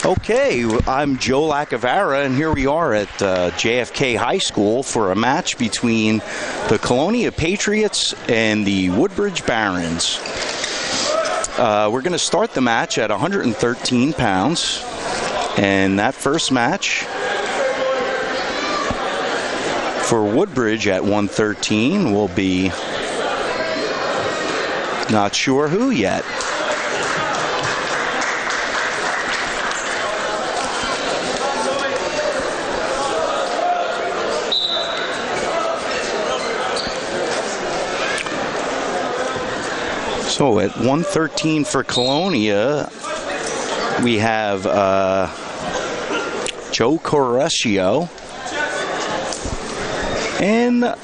Okay, I'm Joe Lacavara, and here we are at JFK High School for a match between the Colonia Patriots and the Woodbridge Barons. We're going to start the match at 113 pounds, and that first match for Woodbridge at 113 will be not sure who yet. So at 113 for Colonia, we have Joe Correscio. And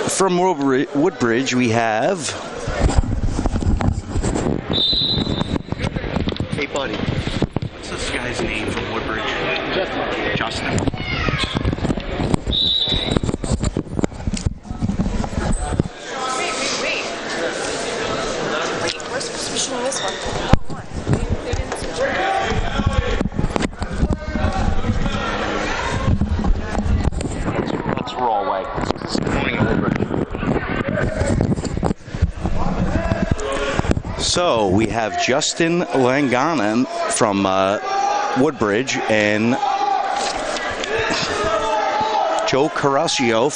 from Woodbridge, we have... Hey, buddy. What's this guy's name from Woodbridge? Justin. This one. Oh, what? They didn't switch it. Let's roll away. This is going over. So we have Justin Langanen from Woodbridge and Joe Correscio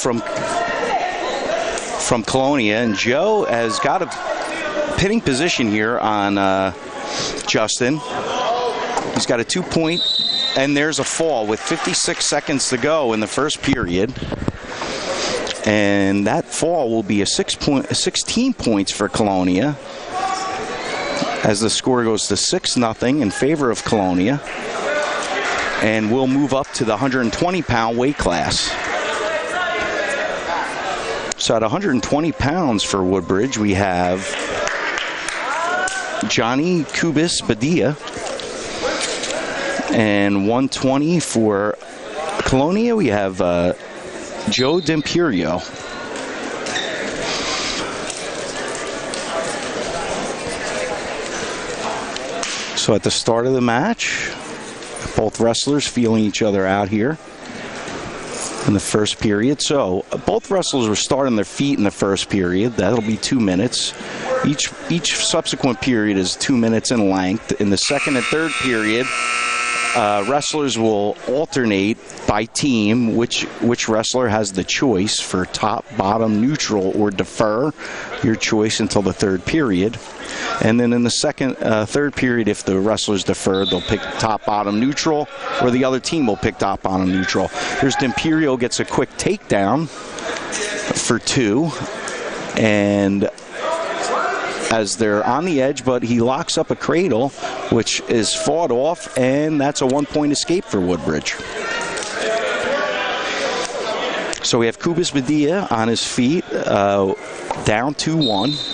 from Colonia. And Joe has got a pinning position here on Justin. He's got a 2-point, and there's a fall with 56 seconds to go in the first period. And that fall will be a 16 points for Colonia as the score goes to 6-0 in favor of Colonia. And we'll move up to the 120-pound weight class. So at 120 pounds for Woodbridge, we have Johnny Kubis Badia, and 120 for Colonia, we have Joe D'Imperio. So at the start of the match, both wrestlers feeling each other out here in the first period. So both wrestlers were starting their feet in the first period. That'll be 2 minutes. Each subsequent period is 2 minutes in length. In the second and third period, wrestlers will alternate by team which wrestler has the choice for top, bottom, neutral, or defer. Your choice until the third period. And then in the third period, if the wrestlers defer, they'll pick top, bottom, neutral, or the other team will pick top, bottom, neutral. Here's D'Imperio gets a quick takedown for 2, and as they're on the edge, but he locks up a cradle, which is fought off, and that's a 1-point escape for Woodbridge. So we have Kubis Badia on his feet, down 2-1.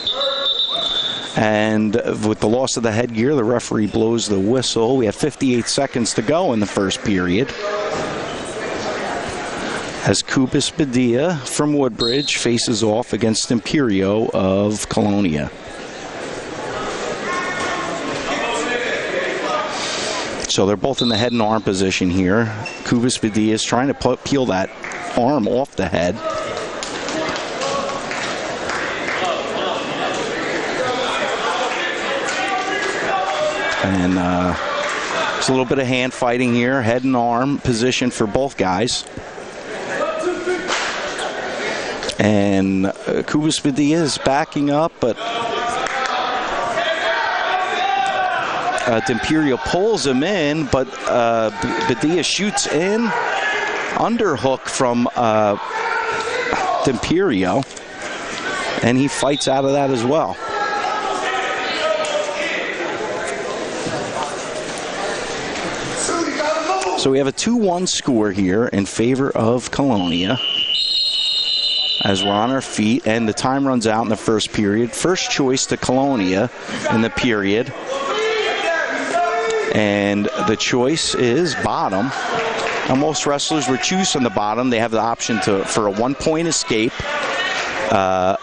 And with the loss of the headgear, the referee blows the whistle. We have 58 seconds to go in the first period, as Kubis Badia from Woodbridge faces off against D'Imperio of Colonia. So they're both in the head and arm position here. Kubis Badia is trying to peel that arm off the head. And there's a little bit of hand fighting here, head and arm position for both guys. And Kubis Badia is backing up, but D'Imperio pulls him in, but Badia shoots in. Underhook from D'Imperio, and he fights out of that as well. So we have a 2-1 score here in favor of Colonia as we're on our feet, and the time runs out in the first period. First choice to Colonia in the period, and the choice is bottom. Now, most wrestlers would choose from the bottom. They have the option for a 1-point escape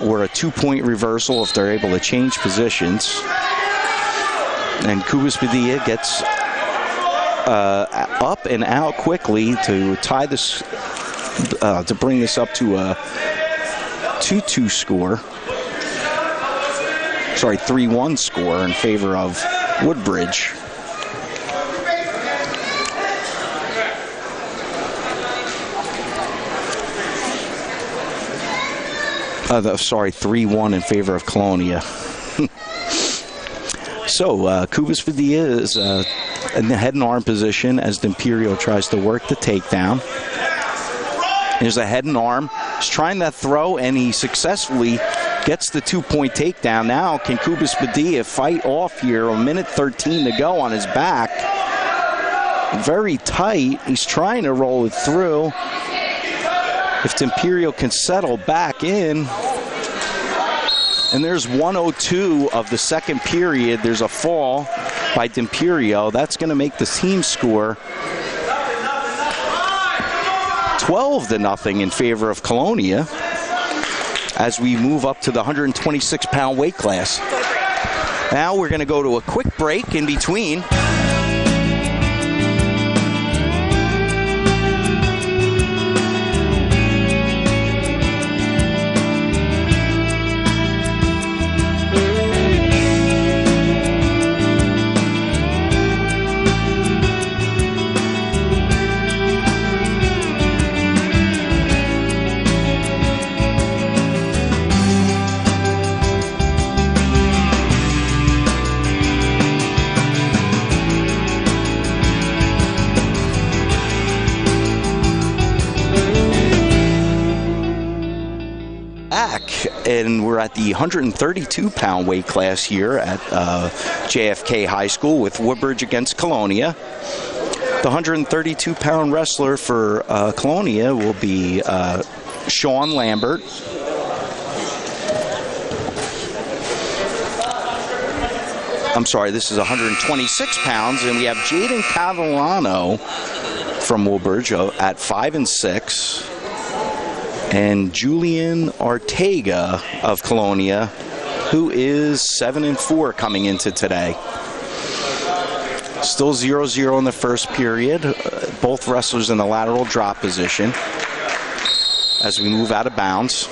or a 2-point reversal if they're able to change positions. And Kubis Badia gets up and out quickly to tie this, to bring this up to a 2-2 score. Sorry, 3-1 score in favor of Woodbridge. Sorry, 3-1 in favor of Colonia. So, Cubas Padilla is in the head and arm position as D'Imperio tries to work the takedown. There's a head and arm. He's trying that throw, and he successfully gets the 2-point takedown. Now, can Cubas Padilla fight off here? A minute 13 to go on his back. Very tight. He's trying to roll it through. If D'Imperio can settle back in. And there's 1:02 of the second period. There's a fall by D'Imperio. That's going to make the team score 12-0 in favor of Colonia as we move up to the 126-pound weight class. Now we're going to go to a quick break in between. And we're at the 132-pound weight class here at JFK High School with Woodbridge against Colonia. The 132-pound wrestler for Colonia will be Sean Lambert. I'm sorry, this is 126 pounds, and we have Jaden Catalano from Woodbridge at 5'6". And Julian Ortega of Colonia, who is 7-4 coming into today. Still 0-0 in the first period. Both wrestlers in the lateral drop position as we move out of bounds.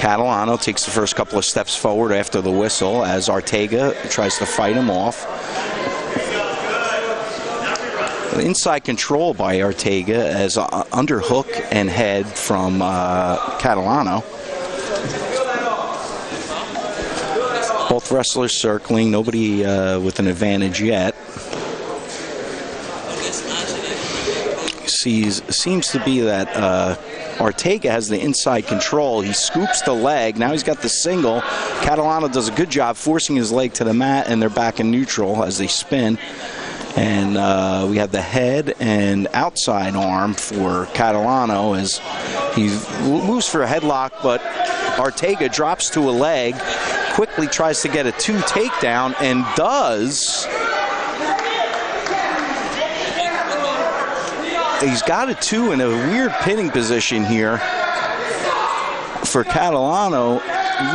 Catalano takes the first couple of steps forward after the whistle as Ortega tries to fight him off. Inside control by Ortega as underhook and head from Catalano. Both wrestlers circling, nobody with an advantage yet. Seems to be that Ortega has the inside control. He scoops the leg. Now he's got the single. Catalano does a good job forcing his leg to the mat, and they're back in neutral as they spin. And we have the head and outside arm for Catalano as he moves for a headlock, but Ortega drops to a leg, quickly tries to get a 2 takedown, and does. He's got a 2 in a weird pinning position here for Catalano.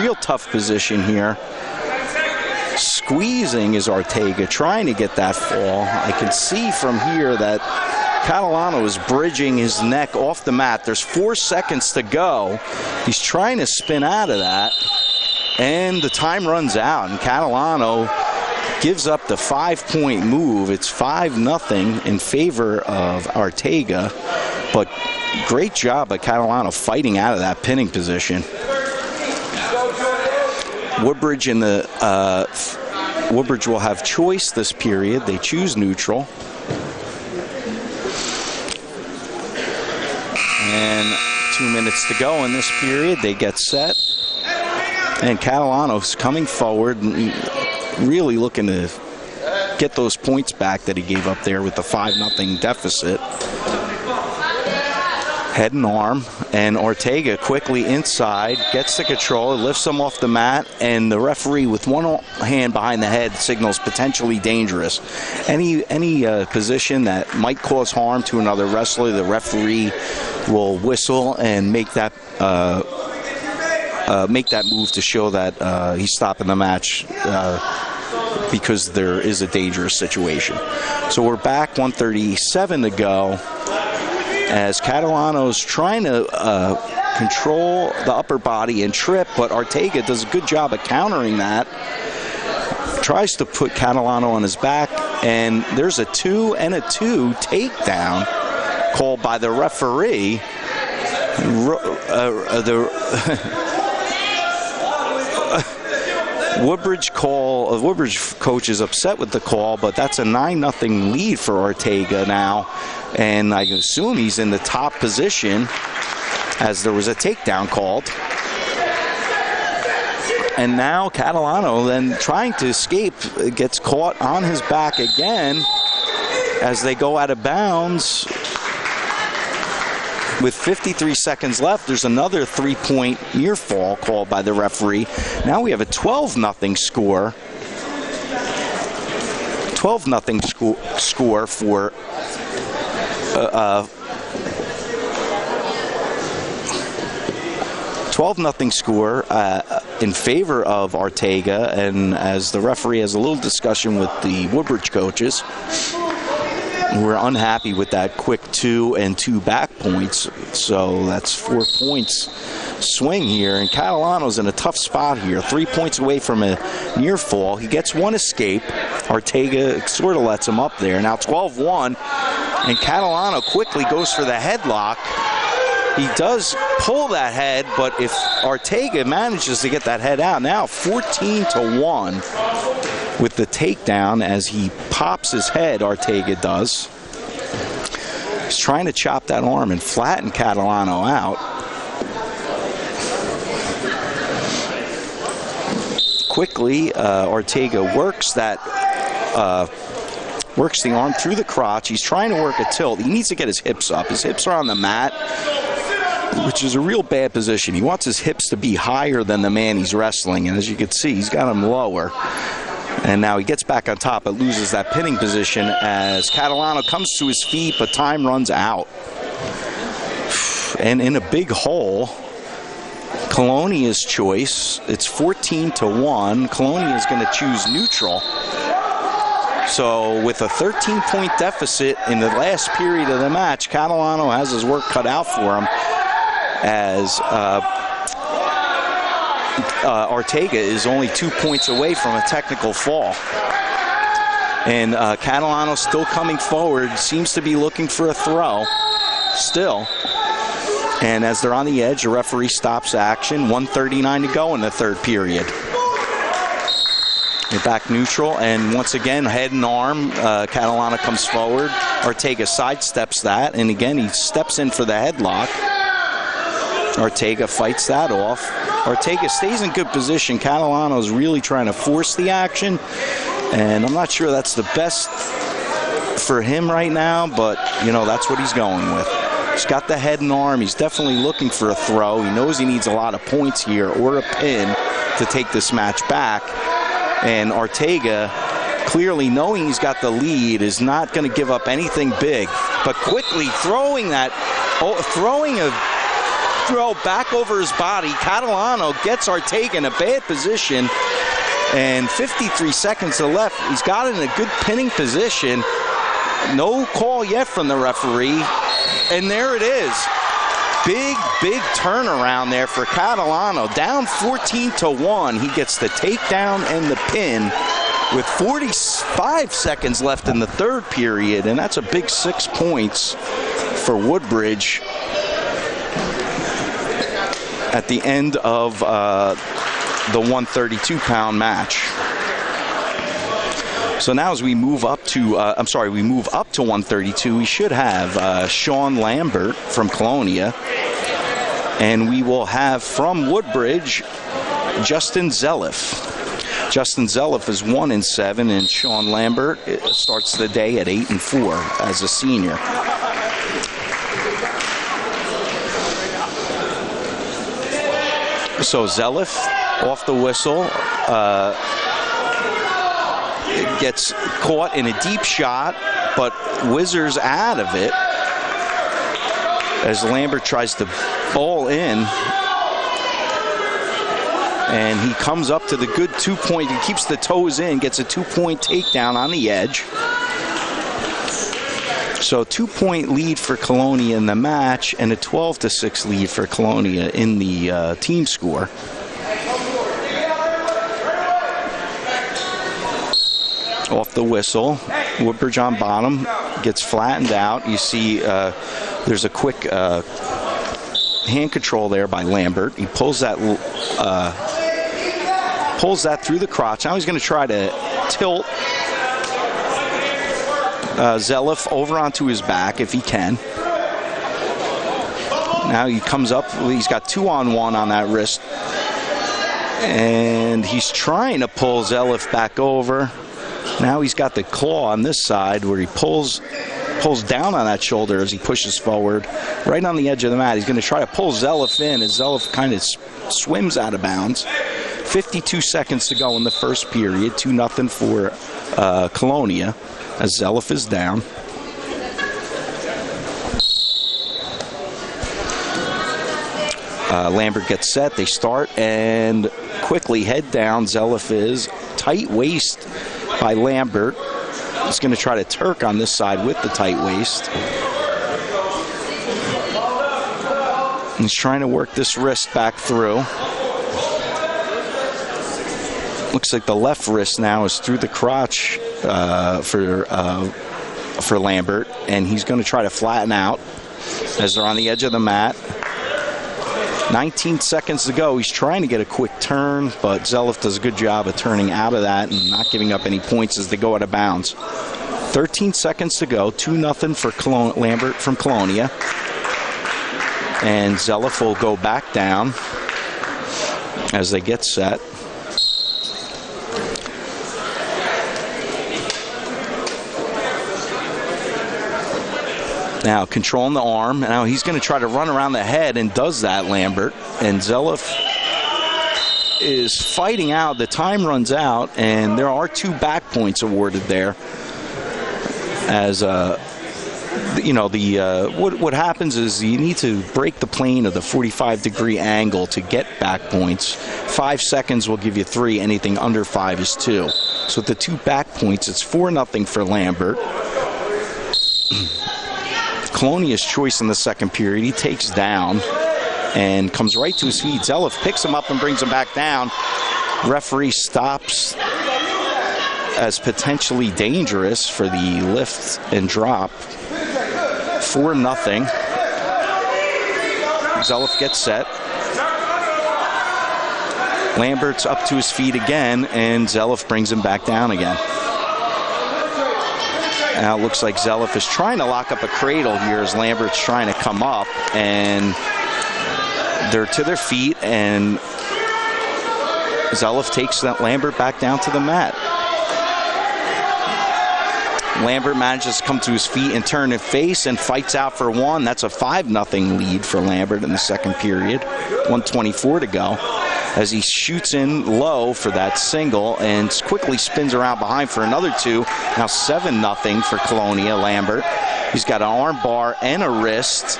Real tough position here. Squeezing is Ortega, trying to get that fall. I can see from here that Catalano is bridging his neck off the mat. There's 4 seconds to go. He's trying to spin out of that. And the time runs out, and Catalano gives up the 5-point move. It's 5-0 in favor of Ortega, but great job by Catalano fighting out of that pinning position. Woodbridge Woodbridge will have choice this period. They choose neutral. And 2 minutes to go in this period. They get set. And Catalano's coming forward, really looking to get those points back that he gave up there with the 5-0 deficit. Head and arm, and Ortega quickly inside, gets the control, lifts him off the mat, and the referee with one hand behind the head signals potentially dangerous. Any position that might cause harm to another wrestler, the referee will whistle and make that make that move to show that he's stopping the match because there is a dangerous situation. So we're back, 1:37 to go, as Catalano's trying to control the upper body and trip, but Ortega does a good job of countering that. Tries to put Catalano on his back, and there's a 2 and a 2 takedown called by the referee. Woodbridge coach is upset with the call, but that's a 9-0 lead for Ortega now, and I assume he's in the top position as there was a takedown called. And now Catalano, then trying to escape, gets caught on his back again as they go out of bounds. With 53 seconds left, there's another 3-point near fall called by the referee. Now we have a 12-0 score. 12-0 score for 12-0 score in favor of Ortega, and as the referee has a little discussion with the Woodbridge coaches, we're unhappy with that quick 2 and 2 back points. So that's 4 points swing here, and Catalano's in a tough spot here. 3 points away from a near fall. He gets one escape. Ortega sort of lets him up there. Now 12-1, and Catalano quickly goes for the headlock. He does pull that head, but if Ortega manages to get that head out, now 14-1 with the takedown as he pops his head, Ortega does. He's trying to chop that arm and flatten Catalano out. Quickly, Ortega works the arm through the crotch. He's trying to work a tilt. He needs to get his hips up. His hips are on the mat, which is a real bad position. He wants his hips to be higher than the man he's wrestling, and as you can see, he's got them lower. And now he gets back on top, but loses that pinning position as Catalano comes to his feet, but time runs out. And in a big hole, Colonia's choice. It's 14-1. Colonia is going to choose neutral. So with a 13-point deficit in the last period of the match, Catalano has his work cut out for him, as Ortega is only 2 points away from a technical fall. And Catalano still coming forward, seems to be looking for a throw still. And as they're on the edge, the referee stops action. 1:39 to go in the third period. They're back neutral, and once again, head and arm, Catalano comes forward. Ortega sidesteps that, and again, he steps in for the headlock. Ortega fights that off. Ortega stays in good position. Catalano's really trying to force the action, and I'm not sure that's the best for him right now, but, you know, that's what he's going with. He's got the head and arm. He's definitely looking for a throw. He knows he needs a lot of points here or a pin to take this match back. And Ortega, clearly knowing he's got the lead, is not going to give up anything big, but quickly throwing a throw back over his body. Catalano gets Ortega in a bad position, and 53 seconds to left. He's got it in a good pinning position. No call yet from the referee, and there it is. Big turnaround there for Catalano. Down 14-1. He gets the takedown and the pin with 45 seconds left in the third period, and that's a big 6 points for Woodbridge at the end of the 132-pound match. So now as we move up to, we move up to 132, we should have Sean Lambert from Colonia. And we will have from Woodbridge, Justin Zelliff. Justin Zelliff is 1-7, and Sean Lambert starts the day at 8-4 as a senior. So Zelliff off the whistle. Gets caught in a deep shot, but whizzes out of it as Lambert tries to bowl in. And he comes up to the good 2-point. He keeps the toes in, gets a 2-point takedown on the edge. So 2-point lead for Colonia in the match and a 12-6 lead for Colonia in the team score. Off the whistle, Woodbridge on bottom, gets flattened out. You see there's a quick hand control there by Lambert. He pulls that through the crotch. Now he's going to try to tilt Zelif over onto his back if he can. Now he comes up. He's got 2-on-1 on that wrist. And he's trying to pull Zelif back over. Now he's got the claw on this side where he pulls down on that shoulder as he pushes forward. Right on the edge of the mat. He's going to try to pull Zelif in as Zelif kind of swims out of bounds. 52 seconds to go in the first period. 2-0 for Colonia as Zelif is down. Lambert gets set. They start and quickly head down. Zelif is tight waist by Lambert. He's going to try to Turk on this side with the tight waist. He's trying to work this wrist back through. Looks like the left wrist now is through the crotch for Lambert, and he's going to try to flatten out as they're on the edge of the mat. 19 seconds to go. He's trying to get a quick turn, but Zelif does a good job of turning out of that and not giving up any points as they go out of bounds. 13 seconds to go. 2-0 for Lambert from Colonia. And Zelif will go back down as they get set. Now controlling the arm. Now he's going to try to run around the head and does that, Lambert. And Zelif is fighting out. The time runs out, and there are 2 back points awarded there. As what happens is you need to break the plane of the 45-degree angle to get back points. 5 seconds will give you 3. Anything under 5 is 2. So with the 2 back points, it's 4-0 for Lambert. Colonia's choice in the second period. He takes down and comes right to his feet. Zelif picks him up and brings him back down. Referee stops as potentially dangerous for the lift and drop. 4-0. Zelif gets set. Lambert's up to his feet again, and Zelif brings him back down again. Now it looks like Zelif is trying to lock up a cradle here as Lambert's trying to come up, and they're to their feet, and Zelif takes that Lambert back down to the mat. Lambert manages to come to his feet and turn and face and fights out for 1. That's a 5-0 lead for Lambert in the second period. 1:24 to go as he shoots in low for that single and quickly spins around behind for another 2. Now 7-0 for Colonia. Lambert. He's got an arm bar and a wrist.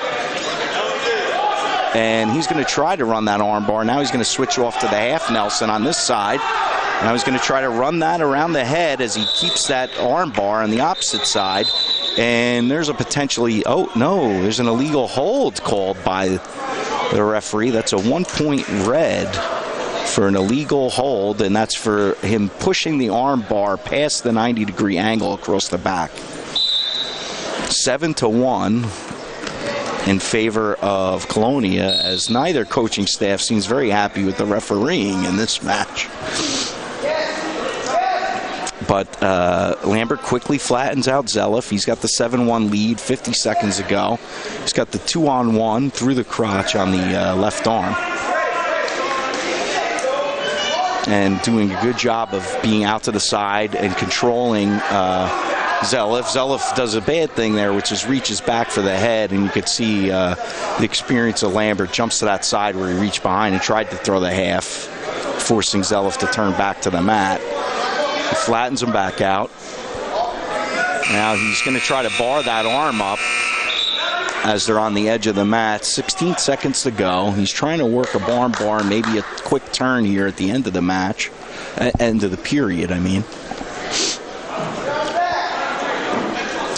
And he's going to try to run that arm bar. Now he's going to switch off to the half Nelson on this side. Now he's going to try to run that around the head as he keeps that arm bar on the opposite side. And there's a potentially, oh no, there's an illegal hold called by the referee. That's a 1-point red for an illegal hold, and that's for him pushing the arm bar past the 90-degree angle across the back. 7-1 in favor of Colonia, as neither coaching staff seems very happy with the refereeing in this match. But Lambert quickly flattens out Zelif. He's got the 7-1 lead, 50 seconds to go. He's got the 2-on-1 through the crotch on the left arm. And doing a good job of being out to the side and controlling Zelif. Zelif does a bad thing there, which is reaches back for the head, and you could see the experience of Lambert. Jumps to that side where he reached behind and tried to throw the half, forcing Zelif to turn back to the mat. He flattens him back out. Now he's going to try to bar that arm up. as they're on the edge of the mat. 16 seconds to go. He's trying to work a barn bar, maybe a quick turn here at the end of the match. End of the period, I mean.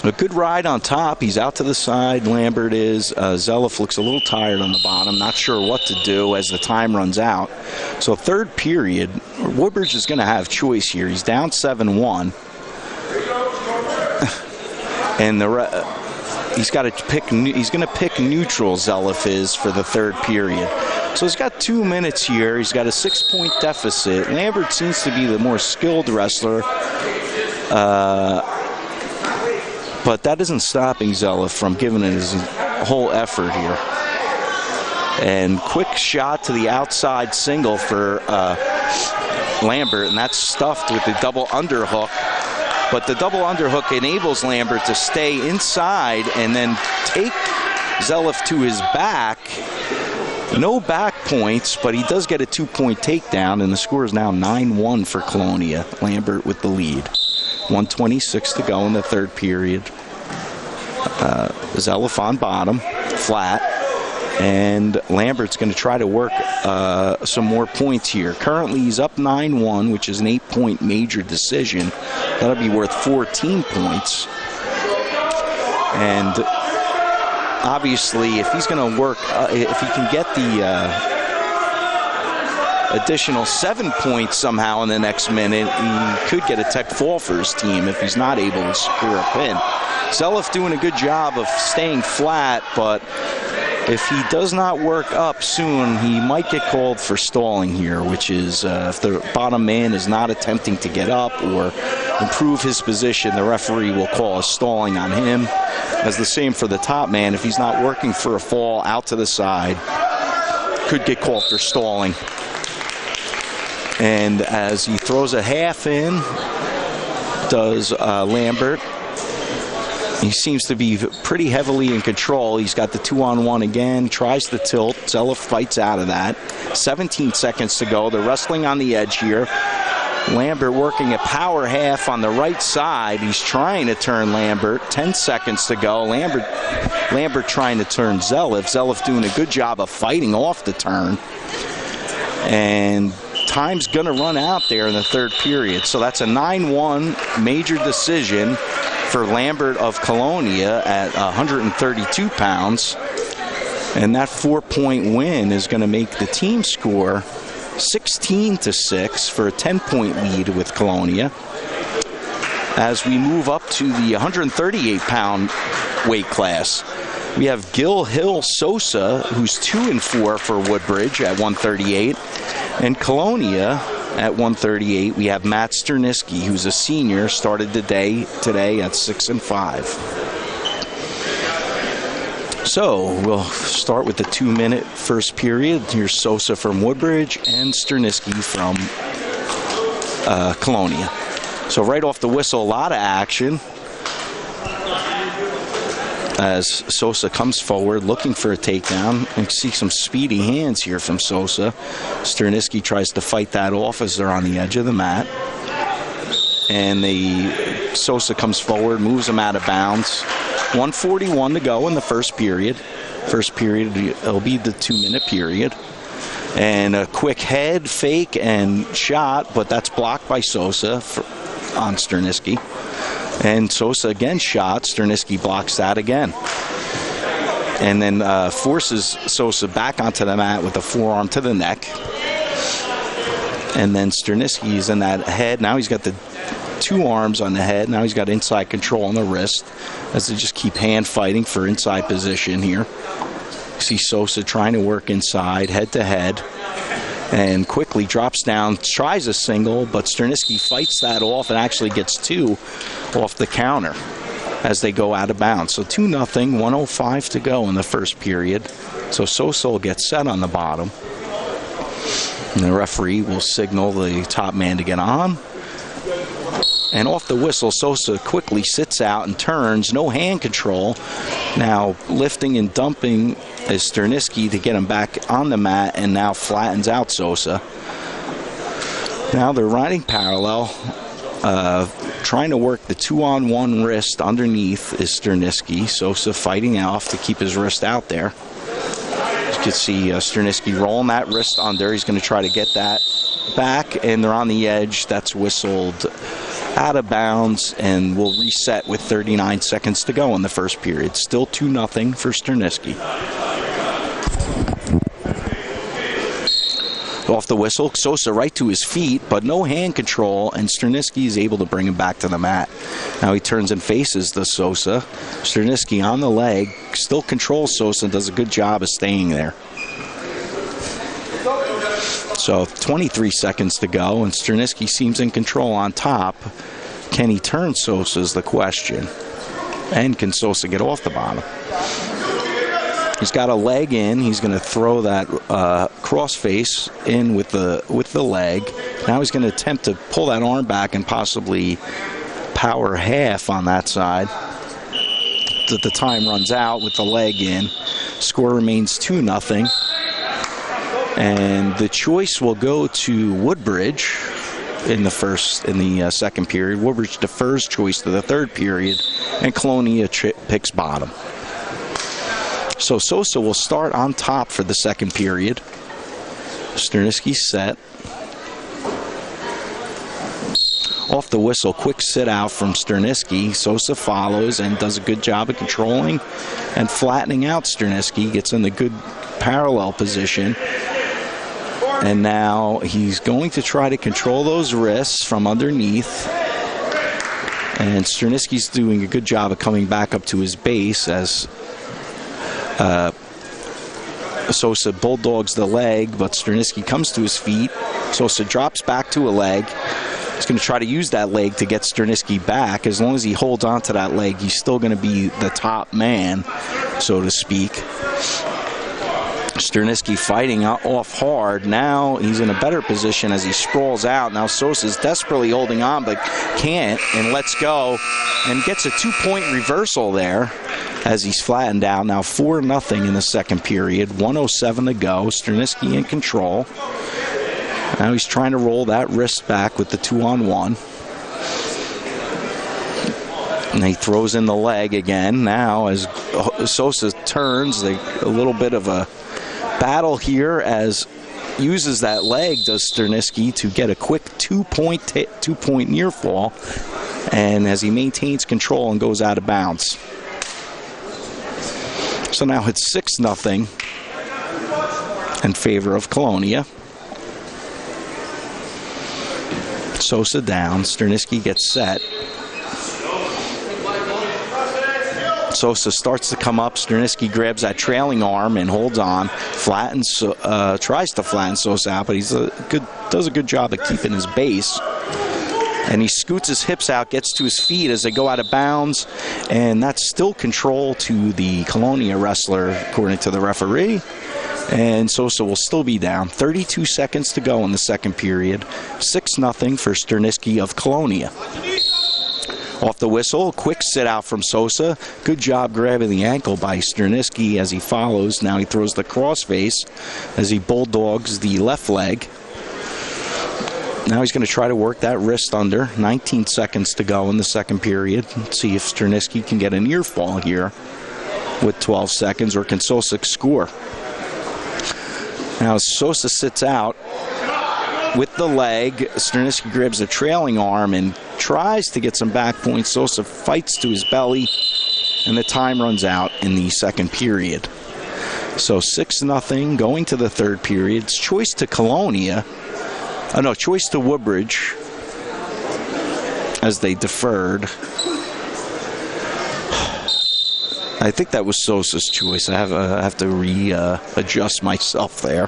A good ride on top. He's out to the side. Lambert is. Zelif looks a little tired on the bottom. Not sure what to do as the time runs out. So third period, Woodbridge is going to have choice here. He's down 7-1. And he's got to pick. He's going to pick neutral. Zelif is for the third period. So he's got 2 minutes here. He's got a 6-point deficit. Lambert seems to be the more skilled wrestler. But that isn't stopping Zelif from giving it his whole effort here. And quick shot to the outside single for Lambert, and that's stuffed with the double underhook. But the double underhook enables Lambert to stay inside and then take Zelif to his back. No back points, but he does get a 2-point takedown, and the score is now 9-1 for Colonia. Lambert with the lead. 1:26 to go in the third period. Zelif on bottom, flat, and Lambert's going to try to work some more points here. Currently, he's up 9-1, which is an 8-point major decision. That'll be worth 14 points. And obviously, if he's going to work, if he can get the additional 7 points somehow in the next minute, he could get a tech fall for his team if he's not able to secure a pin. Zelif doing a good job of staying flat, but if he does not work up soon, he might get called for stalling here, which is if the bottom man is not attempting to get up or improve his position, the referee will call a stalling on him. As the same for the top man, if he's not working for a fall out to the side, could get called for stalling. And as he throws a half in, does Lambert. He seems to be pretty heavily in control. He's got the 2-on-1 again, tries the tilt. Zelif fights out of that. 17 seconds to go. They're wrestling on the edge here. Lambert working a power half on the right side. He's trying to turn Lambert. 10 seconds to go. Lambert trying to turn Zelif. Zelif doing a good job of fighting off the turn. And time's going to run out there in the third period. So that's a 9-1 major decision for Lambert of Colonia at 132 pounds. And that 4-point win is going to make the team score 16-6 for a 10-point lead with Colonia. As we move up to the 138-pound weight class, we have Gil Hill Sosa, who's 2-4 for Woodbridge at 138. And Colonia at 138, we have Matt Sterniski, who's a senior, started today at 6-5. So we'll start with the 2-minute first period. Here's Sosa from Woodbridge and Sterniski from Colonia. So right off the whistle, a lot of action as Sosa comes forward looking for a takedown. And see some speedy hands here from Sosa. Sterniski tries to fight that off as they're on the edge of the mat. And Sosa comes forward, moves him out of bounds. 1:41 to go in the first period. First period, it'll be the 2-minute period. And a quick head fake and shot, but that's blocked by Sosa on Sterniski. And Sosa again shot. Sterniski blocks that again. And then forces Sosa back onto the mat with a forearm to the neck. And then Sterniski is in that head. Now he's got the 2 arms on the head. Now he's got inside control on the wrist as they just keep hand fighting for inside position here. You see Sosa trying to work inside, head to head. And quickly drops down, tries a single, but Sterniski fights that off and actually gets 2 off the counter as they go out of bounds. So 2-0, 1:05 to go in the first period. So Sosa will get set on the bottom. And the referee will signal the top man to get on. And off the whistle, Sosa quickly sits out and turns. No hand control. Now lifting and dumping is Sterniski to get him back on the mat, and now flattens out Sosa. Now they're riding parallel. Trying to work the 2-on-1 wrist underneath is Sterniski. Sosa fighting off to keep his wrist out there. You can see Sterniski rolling that wrist under. He's going to try to get that back, and they're on the edge. That's whistled out of bounds, and will reset with 39 seconds to go in the first period. Still 2-0 for Sterniski. Off the whistle, Sosa right to his feet, but no hand control, and Sterniski is able to bring him back to the mat. Now he turns and faces the Sosa. Sterniski on the leg, still controls Sosa and does a good job of staying there. So 23 seconds to go, and Sterniski seems in control on top. Can he turn Sosa is the question. And can Sosa get off the bottom? He's got a leg in. He's going to throw that crossface in with the leg. Now he's going to attempt to pull that arm back and possibly power half on that side. The time runs out with the leg in. Score remains 2-0. And the choice will go to Woodbridge in the second period. Woodbridge defers choice to the third period, and Colonia picks bottom. So Sosa will start on top for the second period. Sterniski set. Off the whistle, quick sit out from Sterniski. Sosa follows and does a good job of controlling and flattening out Sterniski. Gets in the good parallel position. And now he's going to try to control those wrists from underneath. And Sterniski's doing a good job of coming back up to his base as Sosa bulldogs the leg, but Sterniski comes to his feet. Sosa drops back to a leg. He's going to try to use that leg to get Sterniski back. As long as he holds on to that leg, he's still going to be the top man, so to speak. Sterniski fighting off hard. Now he's in a better position as he sprawls out. Now Sosa's desperately holding on, but can't, and lets go and gets a 2-point reversal there as he's flattened out. Now 4-0 in the second period. 1:07 to go. Sterniski in control. Now he's trying to roll that wrist back with the 2-on-1. And he throws in the leg again. Now as Sosa turns, a little bit of a battle here as uses that leg, does Sterniski, to get a quick 2-point near fall, and as he maintains control and goes out of bounds. So now it's 6-0 in favor of Colonia. Sosa down. Sterniski gets set. Sosa starts to come up. Sterniski grabs that trailing arm and holds on. Tries to flatten Sosa out, but does a good job of keeping his base. And he scoots his hips out, gets to his feet as they go out of bounds, and that's still control to the Colonia wrestler, according to the referee. And Sosa will still be down. 32 seconds to go in the second period. 6-0 for Sterniski of Colonia. Off the whistle, quick sit out from Sosa. Good job grabbing the ankle by Sterniski as he follows. Now he throws the crossface as he bulldogs the left leg. Now he's going to try to work that wrist under. 19 seconds to go in the second period. Let's see if Sterniski can get a near fall here with 12 seconds, or can Sosa score. Now Sosa sits out with the leg. Sterniski grabs a trailing arm and tries to get some back points. Sosa fights to his belly, and the time runs out in the second period. So 6-0 going to the third period. It's choice to Colonia. Choice to Woodbridge as they deferred. I think that was Sosa's choice. I have to readjust myself there.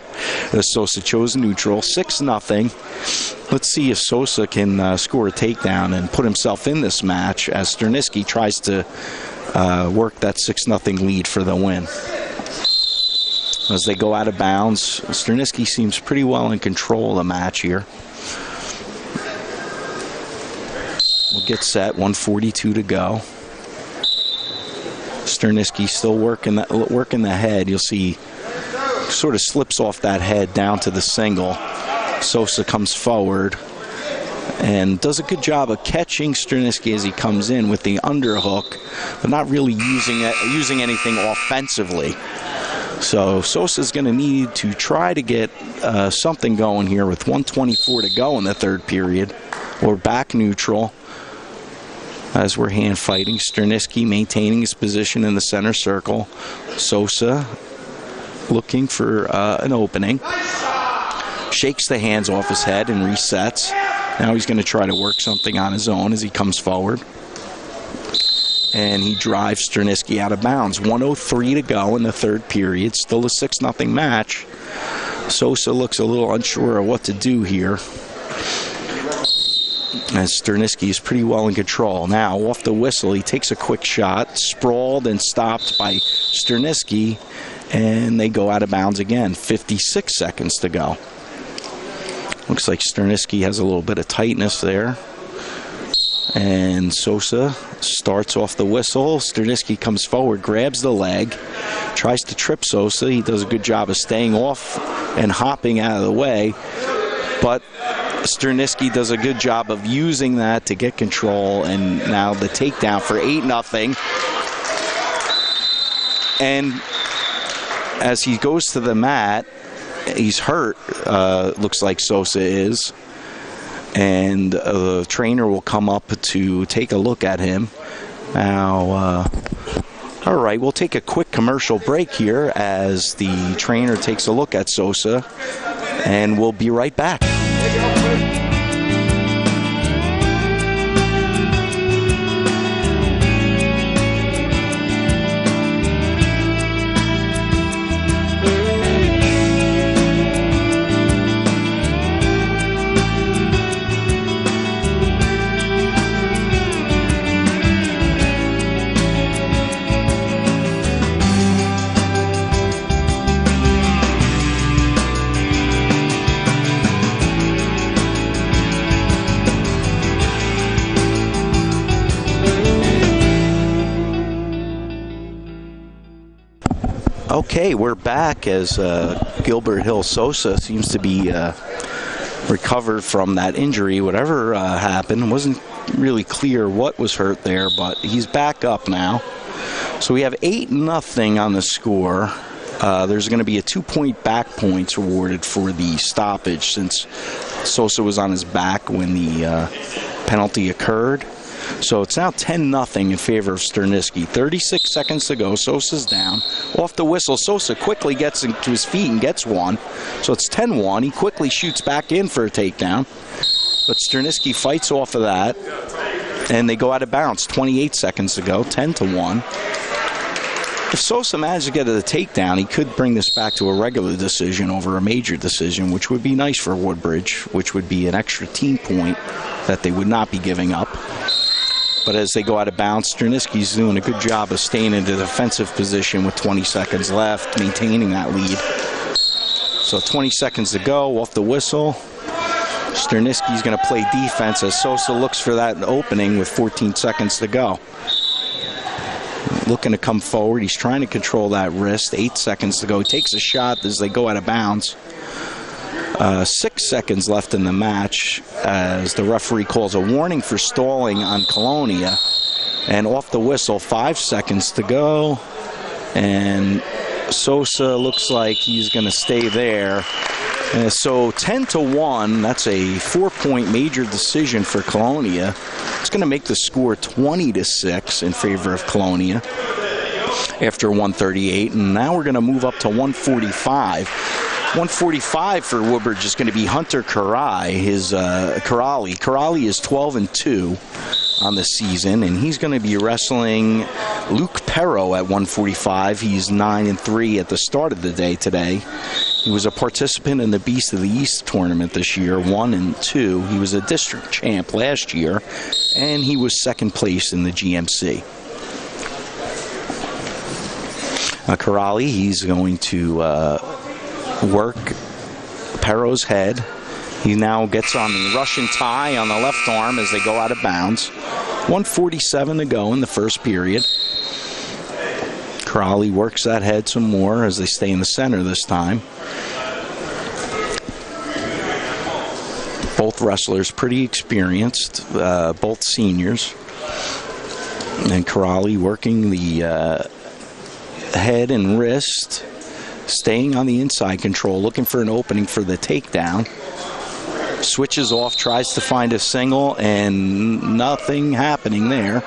Sosa chose neutral. 6-0. Let's see if Sosa can score a takedown and put himself in this match as Sterniski tries to work that 6-0 lead for the win. As they go out of bounds, Sterniski seems pretty well in control of the match here. We'll get set. 1:42 to go. Sterniski still working the head. You'll see sort of slips off that head down to the single. Sosa comes forward and does a good job of catching Sterniski as he comes in with the underhook, but not really using anything offensively. So Sosa's going to need to try to get something going here with 1:24 to go in the third period. We're back neutral as we're hand fighting. Sterniski maintaining his position in the center circle. Sosa looking for an opening. Shakes the hands off his head and resets. Now he's going to try to work something on his own as he comes forward. And he drives Sterniski out of bounds. 1:03 to go in the third period. Still a 6-0 match. Sosa looks a little unsure of what to do here, as Sterniski is pretty well in control. Now, off the whistle, he takes a quick shot, sprawled and stopped by Sterniski, and they go out of bounds again. 56 seconds to go. Looks like Sterniski has a little bit of tightness there. And Sosa starts off the whistle. Sterniski comes forward, grabs the leg, tries to trip Sosa. He does a good job of staying off and hopping out of the way, but Sterniski does a good job of using that to get control, and now the takedown for 8-0. And as he goes to the mat, he's hurt, looks like Sosa is, and the trainer will come up to take a look at him. Now, all right, we'll take a quick commercial break here as the trainer takes a look at Sosa, and we'll be right back. Okay, we're back as Gilbert Hill Sosa seems to be recovered from that injury. Whatever happened, wasn't really clear what was hurt there, but he's back up now. So we have 8-0 on the score. There's going to be a 2-point back points awarded for the stoppage since Sosa was on his back when the penalty occurred. So it's now 10-0 in favor of Sterniski. 36 seconds to go. Sosa's down. Off the whistle, Sosa quickly gets to his feet and gets one. So it's 10-1. He quickly shoots back in for a takedown. But Sterniski fights off of that, and they go out of bounds. 28 seconds to go. 10-1. If Sosa managed to get a takedown, he could bring this back to a regular decision over a major decision, which would be nice for Woodbridge, which would be an extra team point that they would not be giving up. But as they go out of bounds, Sterniski's doing a good job of staying in the defensive position with 20 seconds left, maintaining that lead. So 20 seconds to go off the whistle. Sterniski's going to play defense as Sosa looks for that opening with 14 seconds to go. Looking to come forward. He's trying to control that wrist. 8 seconds to go. He takes a shot as they go out of bounds. 6 seconds left in the match as the referee calls a warning for stalling on Colonia. And off the whistle, 5 seconds to go. And Sosa looks like he's going to stay there. So 10-1, that's a 4-point major decision for Colonia. It's going to make the score 20-6 in favor of Colonia after 138. And now we're going to move up to 145. 145 for Woodbridge is going to be Hunter Karali. Karali is 12-2 on the season, and he's going to be wrestling Luke Perro at 145. He's 9-3 at the start of the day today. He was a participant in the Beast of the East tournament this year, 1-2. He was a district champ last year, and he was second place in the GMC. Karali, he's going to work Perro's head. He now gets on the Russian tie on the left arm as they go out of bounds. 1:47 to go in the first period. Karali works that head some more as they stay in the center this time. Both wrestlers pretty experienced, both seniors. And Corrali working the head and wrist, staying on the inside control, looking for an opening for the takedown. Switches off, tries to find a single, and nothing happening there.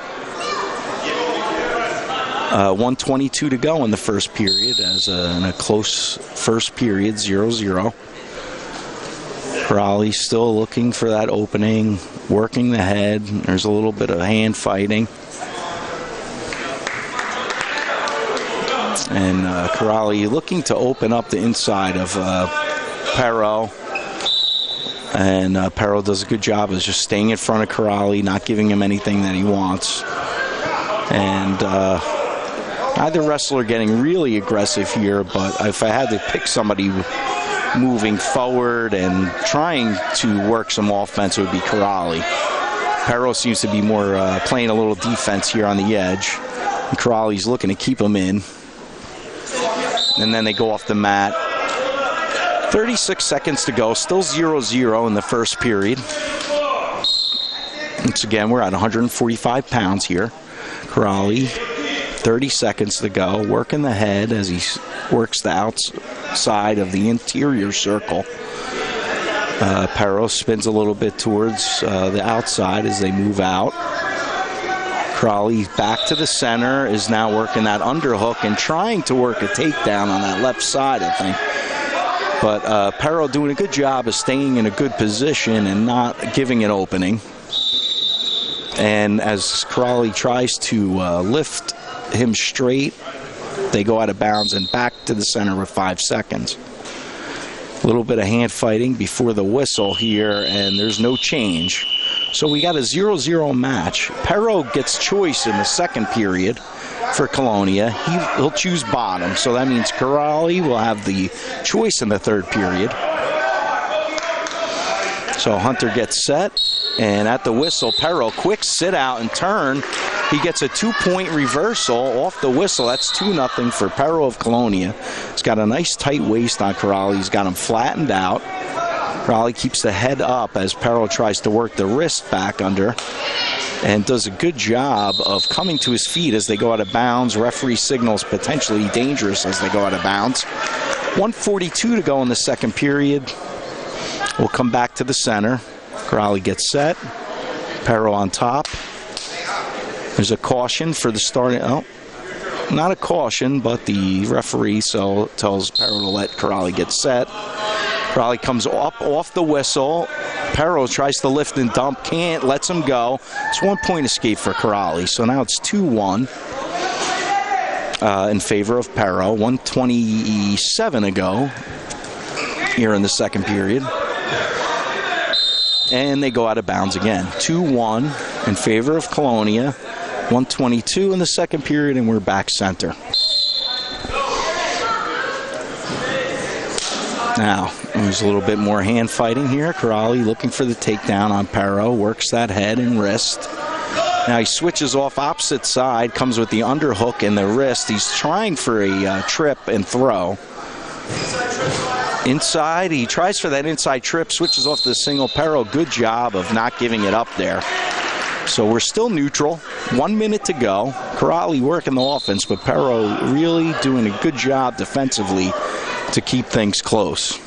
1:22 to go in the first period, as in a close first period, 0-0. Corrali still looking for that opening, working the head. There's a little bit of hand fighting. And Corrali looking to open up the inside of Pero. And Pero does a good job of just staying in front of Corrali, not giving him anything that he wants. And neither wrestler getting really aggressive here, but if I had to pick somebody moving forward and trying to work some offense, it would be Corrali. Pero seems to be more playing a little defense here on the edge. And Corrali's looking to keep him in. And then they go off the mat. 36 seconds to go. Still 0-0 in the first period. Once again, we're at 145 pounds here. Corrali, 30 seconds to go. Working the head as he works the outside of the interior circle. Pero spins a little bit towards the outside as they move out. Corrali back to the center, is now working that underhook and trying to work a takedown on that left side, I think. But Pero doing a good job of staying in a good position and not giving an opening. And as Corrali tries to lift him straight, they go out of bounds and back to the center with 5 seconds. A little bit of hand fighting before the whistle here, and there's no change. So we got a 0-0 match. Pero gets choice in the second period for Colonia. He'll choose bottom, so that means Corrali will have the choice in the third period. So Hunter gets set, and at the whistle, Pero, quick sit out and turn. He gets a 2-point reversal off the whistle. That's 2-0 for Pero of Colonia. He's got a nice tight waist on Corrali. He's got him flattened out. Corrali keeps the head up as Pero tries to work the wrist back under and does a good job of coming to his feet as they go out of bounds. Referee signals potentially dangerous as they go out of bounds. 1:42 to go in the second period. We'll come back to the center. Corrali gets set. Pero on top. There's a caution for the starting. Oh, not a caution, but the referee tells Pero to let Corrali get set. Corrali comes up off the whistle. Pero tries to lift and dump, can't, lets him go. It's 1-point escape for Corrali. So now it's 2-1 in favor of Pero. 1:27 to go here in the second period. And they go out of bounds again. 2-1 in favor of Colonia. 1:22 in the second period, and we're back center. Now, there's a little bit more hand fighting here. Corrali looking for the takedown on Pero, works that head and wrist. Now he switches off opposite side, comes with the underhook and the wrist. He's trying for a trip and throw. Inside, he tries for that inside trip, switches off the single. Pero, good job of not giving it up there. So we're still neutral. 1 minute to go. Corrali working the offense, but Pero really doing a good job defensively to keep things close.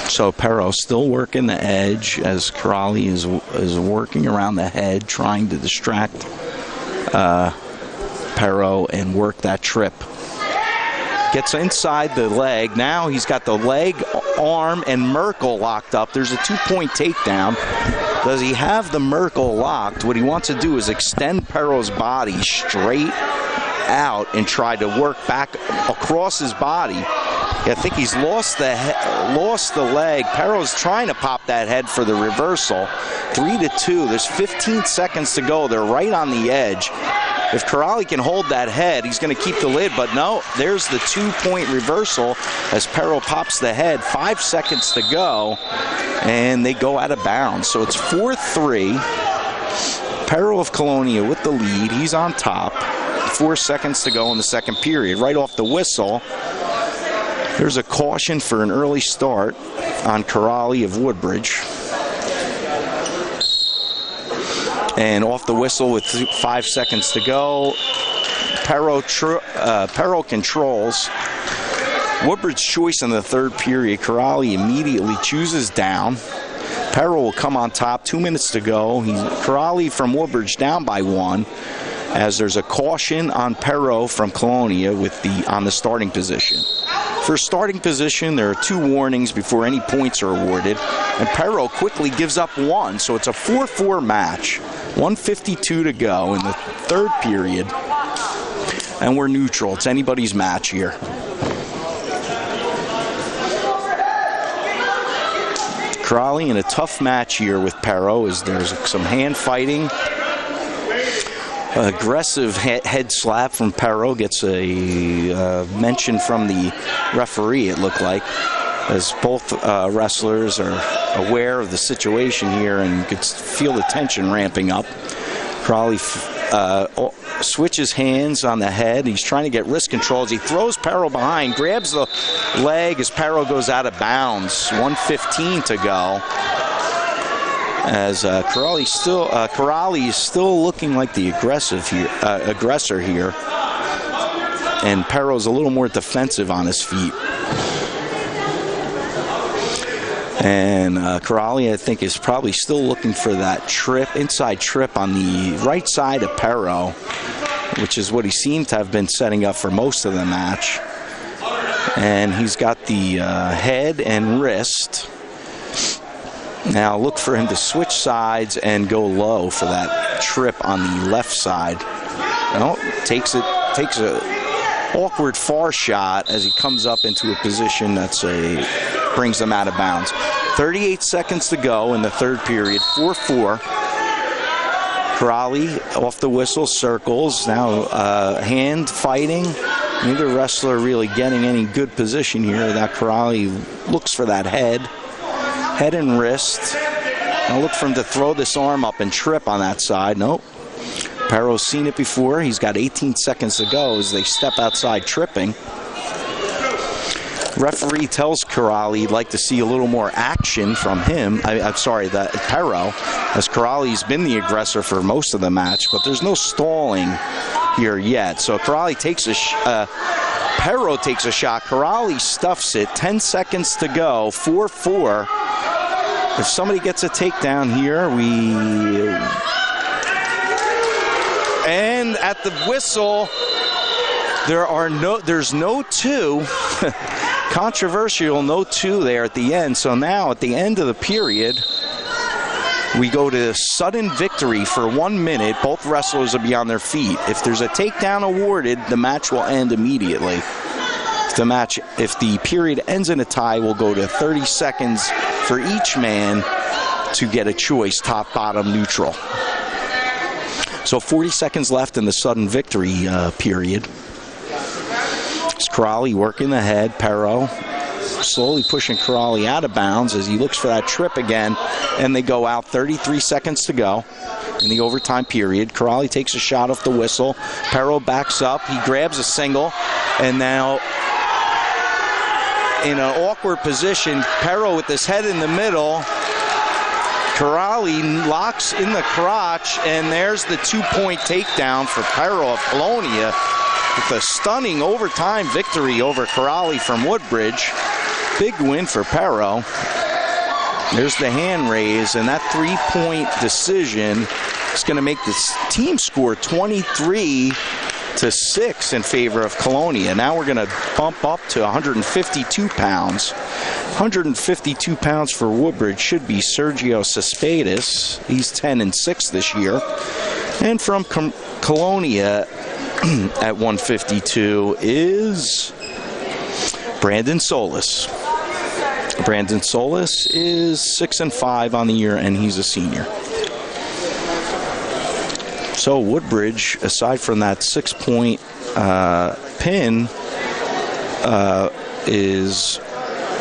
So Pero still working the edge as Corrali is working around the head, trying to distract Pero and work that trip. Gets inside the leg. Now he's got the leg, arm, and Merkel locked up. There's a 2-point takedown. Does he have the Merkel locked? What he wants to do is extend Pero's body straight out and try to work back across his body. I think he's lost the leg. Pero's trying to pop that head for the reversal. 3-2. There's 15 seconds to go. They're right on the edge. If Corrali can hold that head, he's going to keep the lid, but no, there's the 2-point reversal as Pero pops the head. 5 seconds to go, and they go out of bounds. So it's 4-3. Pero of Colonia with the lead. He's on top. 4 seconds to go in the second period. Right off the whistle, There's a caution for an early start on Corrali of Woodbridge. And off the whistle with 5 seconds to go. Perro controls. Woodbridge's choice in the third period. Corrali immediately chooses down. Perro will come on top, 2 minutes to go. Corrali from Woodbridge down by 1, as there's a caution on Perro from Colonia on the starting position. For starting position, there are 2 warnings before any points are awarded, and Perro quickly gives up 1, so it's a 4-4 match. 1:52 to go in the third period, and we're neutral. It's anybody's match here. Corrali in a tough match here with Perro, as there's some hand fighting. Aggressive head slap from Perro gets a mention from the referee, it looked like, as both wrestlers are aware of the situation here and you could feel the tension ramping up. Corrali switches hands on the head. He's trying to get wrist control as he throws Perro behind, grabs the leg as Perro goes out of bounds. 1:15 to go. As Corrali is still looking like the aggressor here, and Perro's a little more defensive on his feet. And Corrali, I think, is probably still looking for that inside trip on the right side of Perro, which is what he seemed to have been setting up for most of the match. And he's got the head and wrist. Now look for him to switch sides and go low for that trip on the left side. Well, takes a awkward far shot as he comes up into a position brings them out of bounds. 38 seconds to go in the third period. 4-4. Corrali off the whistle, circles. Now hand fighting. Neither wrestler really getting any good position here. That Corrali looks for that head and wrist. Now look for him to throw this arm up and trip on that side. Nope. Perro's seen it before. He's got 18 seconds to go as they step outside tripping. Referee tells Corrali he'd like to see a little more action from him. I'm sorry, that Perro, as Corrali's been the aggressor for most of the match, but there's no stalling here yet. So Corrali takes Perro takes a shot. Corrali stuffs it. 10 seconds to go. 4-4. If somebody gets a takedown here, and at the whistle, there's no 2. Controversial, no 2 there at the end. So now at the end of the period, we go to sudden victory for 1 minute. Both wrestlers will be on their feet. If there's a takedown awarded, the match will end immediately. If the period ends in a tie, we'll go to 30 seconds for each man to get a choice, top, bottom, neutral. So 40 seconds left in the sudden victory period. It's Corrali working the head. Perro slowly pushing Corrali out of bounds as he looks for that trip again, and they go out. 33 seconds to go in the overtime period. Corrali takes a shot off the whistle. Perro backs up. He grabs a single, and now in an awkward position, Perro with his head in the middle. Corrali locks in the crotch, and there's the 2-point takedown for Perro of Colonia with a stunning overtime victory over Corrali from Woodbridge. Big win for Perro. There's the hand raise, and that 3-point decision is going to make this team score 23-6 in favor of Colonia. Now we're going to bump up to 152 pounds. 152 pounds for Woodbridge should be Sergio Cespedes. He's 10-6 this year. And from Colonia at 152 is Brandon Solis. Brandon Solis is 6-5 on the year, and he's a senior. So Woodbridge, aside from that 6-point pin,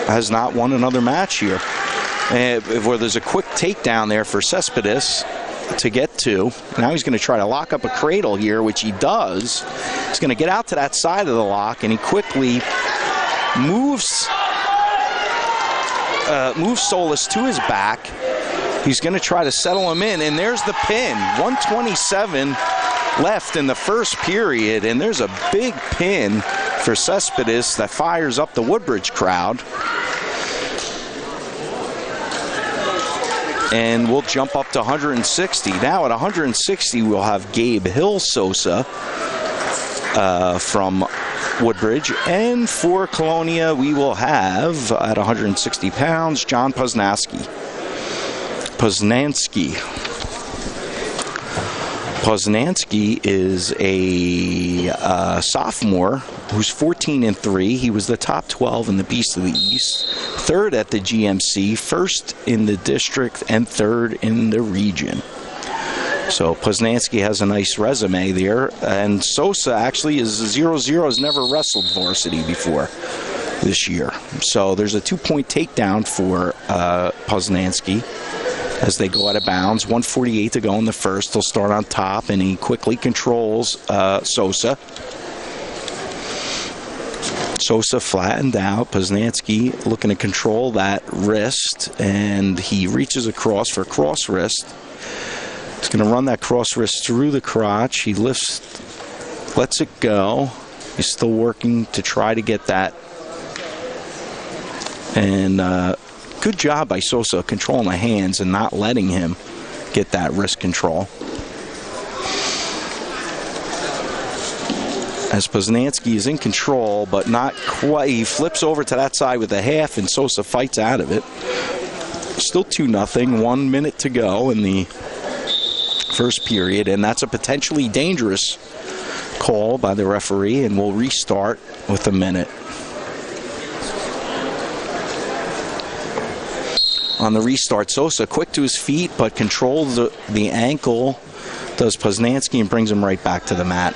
has not won another match here. Where there's a quick takedown there for Cespedes to get to. Now he's going to try to lock up a cradle here, which he does. He's going to get out to that side of the lock, and he quickly moves Solis to his back. He's going to try to settle him in, and there's the pin. 127 left in the first period, and there's a big pin for Cespedes that fires up the Woodbridge crowd. And we'll jump up to 160. Now at 160, we'll have Gabe Hill-Sosa from Woodbridge. And for Colonia, we will have, at 160 pounds, John Poznanski. Poznanski is a sophomore who's 14-3. He was the top 12 in the Beast of the East, third at the GMC, first in the district, and third in the region. So Poznanski has a nice resume there. And Sosa actually is 0-0, has never wrestled varsity before this year. So there's a 2-point takedown for Poznanski as they go out of bounds. 1:48 to go in the first. He'll start on top, and he quickly controls Sosa. Sosa flattened out. Poznanski looking to control that wrist, and he reaches across for a cross wrist. He's going to run that cross wrist through the crotch. He lifts, lets it go. He's still working to try to get that. And good job by Sosa controlling the hands and not letting him get that wrist control. As Poznanski is in control, but not quite. He flips over to that side with a half, and Sosa fights out of it. Still 2-0, 1 minute to go in the first period, and that's a potentially dangerous call by the referee, and we'll restart with a minute. On the restart, Sosa quick to his feet, but controls the ankle, does Poznanski, and brings him right back to the mat.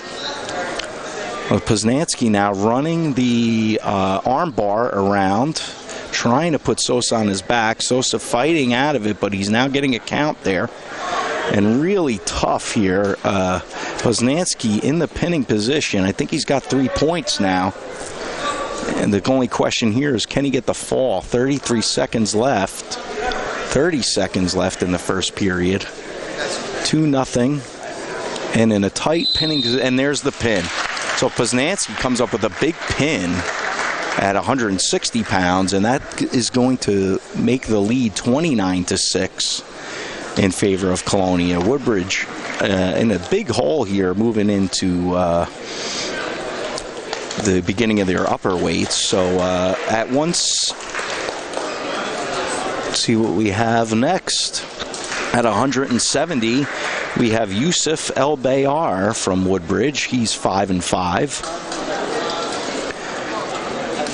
Poznanski now running the arm bar around, trying to put Sosa on his back. Sosa fighting out of it, but he's now getting a count there. And really tough here. Poznanski in the pinning position. I think he's got 3 points now. And the only question here is, can he get the fall? 33 seconds left. 30 seconds left in the first period. 2-0. And in a tight pinning, and there's the pin. So Poznanski comes up with a big pin at 160 pounds, and that is going to make the lead 29-6 in favor of Colonia. Woodbridge in a big hole here, moving into the beginning of their upper weights. So at once, let's see what we have next. At 170, we have Yusuf El Bayar from Woodbridge. He's 5-5.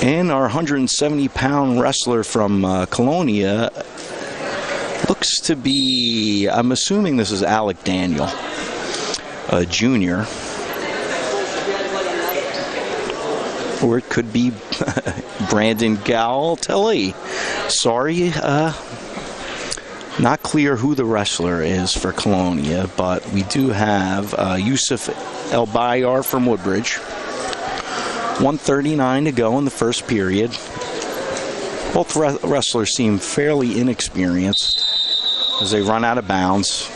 And our 170-pound wrestler from Colonia looks to be, I'm assuming this is Alec Daniel, a junior. Or it could be Brandon Galtelli. Sorry, not clear who the wrestler is for Colonia, but we do have Yusuf El Bayar from Woodbridge. 1:39 to go in the first period. Both wrestlers seem fairly inexperienced as they run out of bounds.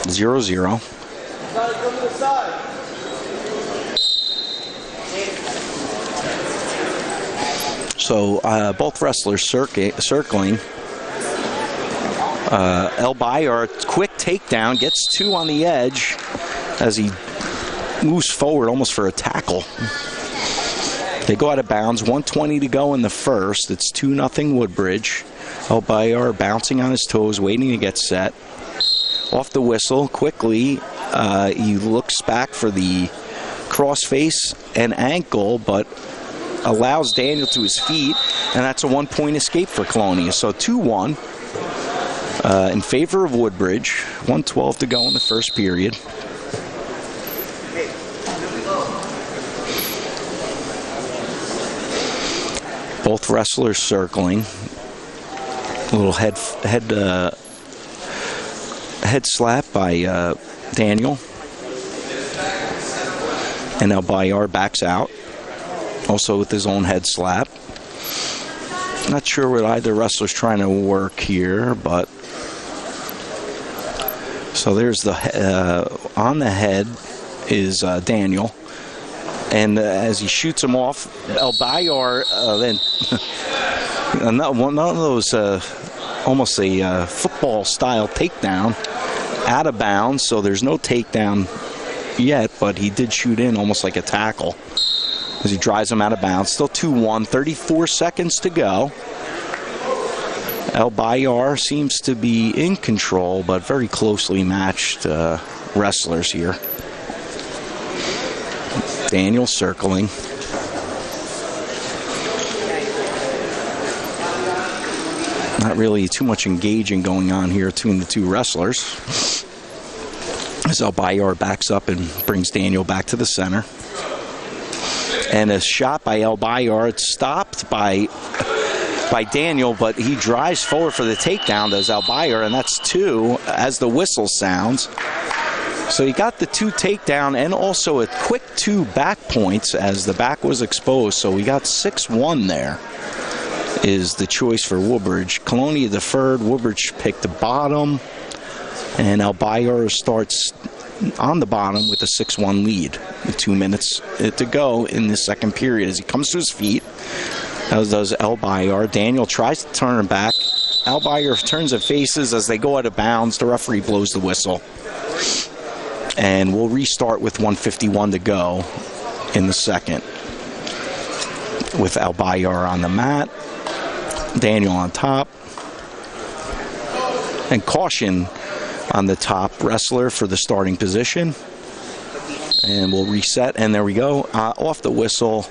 0-0. So both wrestlers circling. El Bayar, quick takedown, gets 2 on the edge as he moves forward almost for a tackle. They go out of bounds. 1:20 to go in the first. It's 2-0 Woodbridge. El Bayar bouncing on his toes, waiting to get set. Off the whistle, quickly, he looks back for the crossface and ankle, but allows Daniel to his feet, and that's a 1-point escape for Colonia. So 2-1 in favor of Woodbridge. 1:12 to go in the first period. Both wrestlers circling. A little head slap by Daniel. And El Bayar backs out. Also with his own head slap. Not sure what either wrestler's trying to work here, but so there's the on the head is Daniel, and as he shoots him off, El Bayar then one of those almost a football style takedown out of bounds. So there's no takedown yet, but he did shoot in almost like a tackle as he drives him out of bounds. Still 2-1, 34 seconds to go. El Bayar seems to be in control, but very closely matched wrestlers here. Daniel circling. Not really too much engaging going on here between the two wrestlers. As El Bayar backs up and brings Daniel back to the center. And a shot by El Bayar. It's stopped by Daniel, but he drives forward for the takedown, does El Bayar, and that's 2 as the whistle sounds. So he got the 2 takedown and also a quick 2 back points as the back was exposed. So we got 6-1 there is the choice for Woodbridge. Colonia deferred. Woodbridge picked the bottom, and El Bayar starts on the bottom with a 6-1 lead with 2 minutes to go in the second period. As he comes to his feet, as does El Bayar. Daniel tries to turn him back. El Bayar turns and faces as they go out of bounds. The referee blows the whistle. And we'll restart with 1:51 to go in the second, with El Bayar on the mat, Daniel on top, and caution on the top wrestler for the starting position. And we'll reset, and there we go. Off the whistle.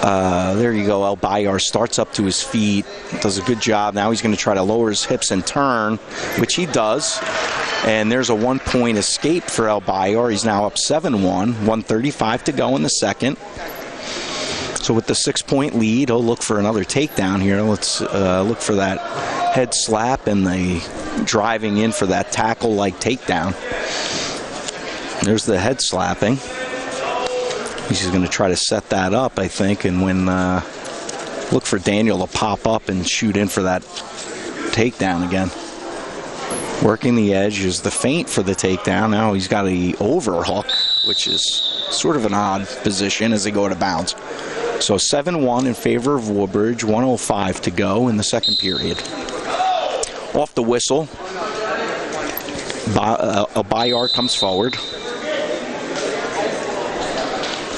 There you go. El Bayar starts up to his feet, does a good job. Now he's going to try to lower his hips and turn, which he does. And there's a 1-point escape for El Bayar. He's now up 7-1, 1:35 to go in the second. So with the 6-point lead, he'll look for another takedown here. Let's look for that head slap and the driving in for that tackle-like takedown. There's the head slapping. He's just going to try to set that up, I think, and when look for Daniel to pop up and shoot in for that takedown again. Working the edge is the feint for the takedown. Now he's got a overhook, which is sort of an odd position as they go out of bounds. So 7-1 in favor of Woodbridge, 1:05 to go in the second period. Off the whistle, El Bayar comes forward.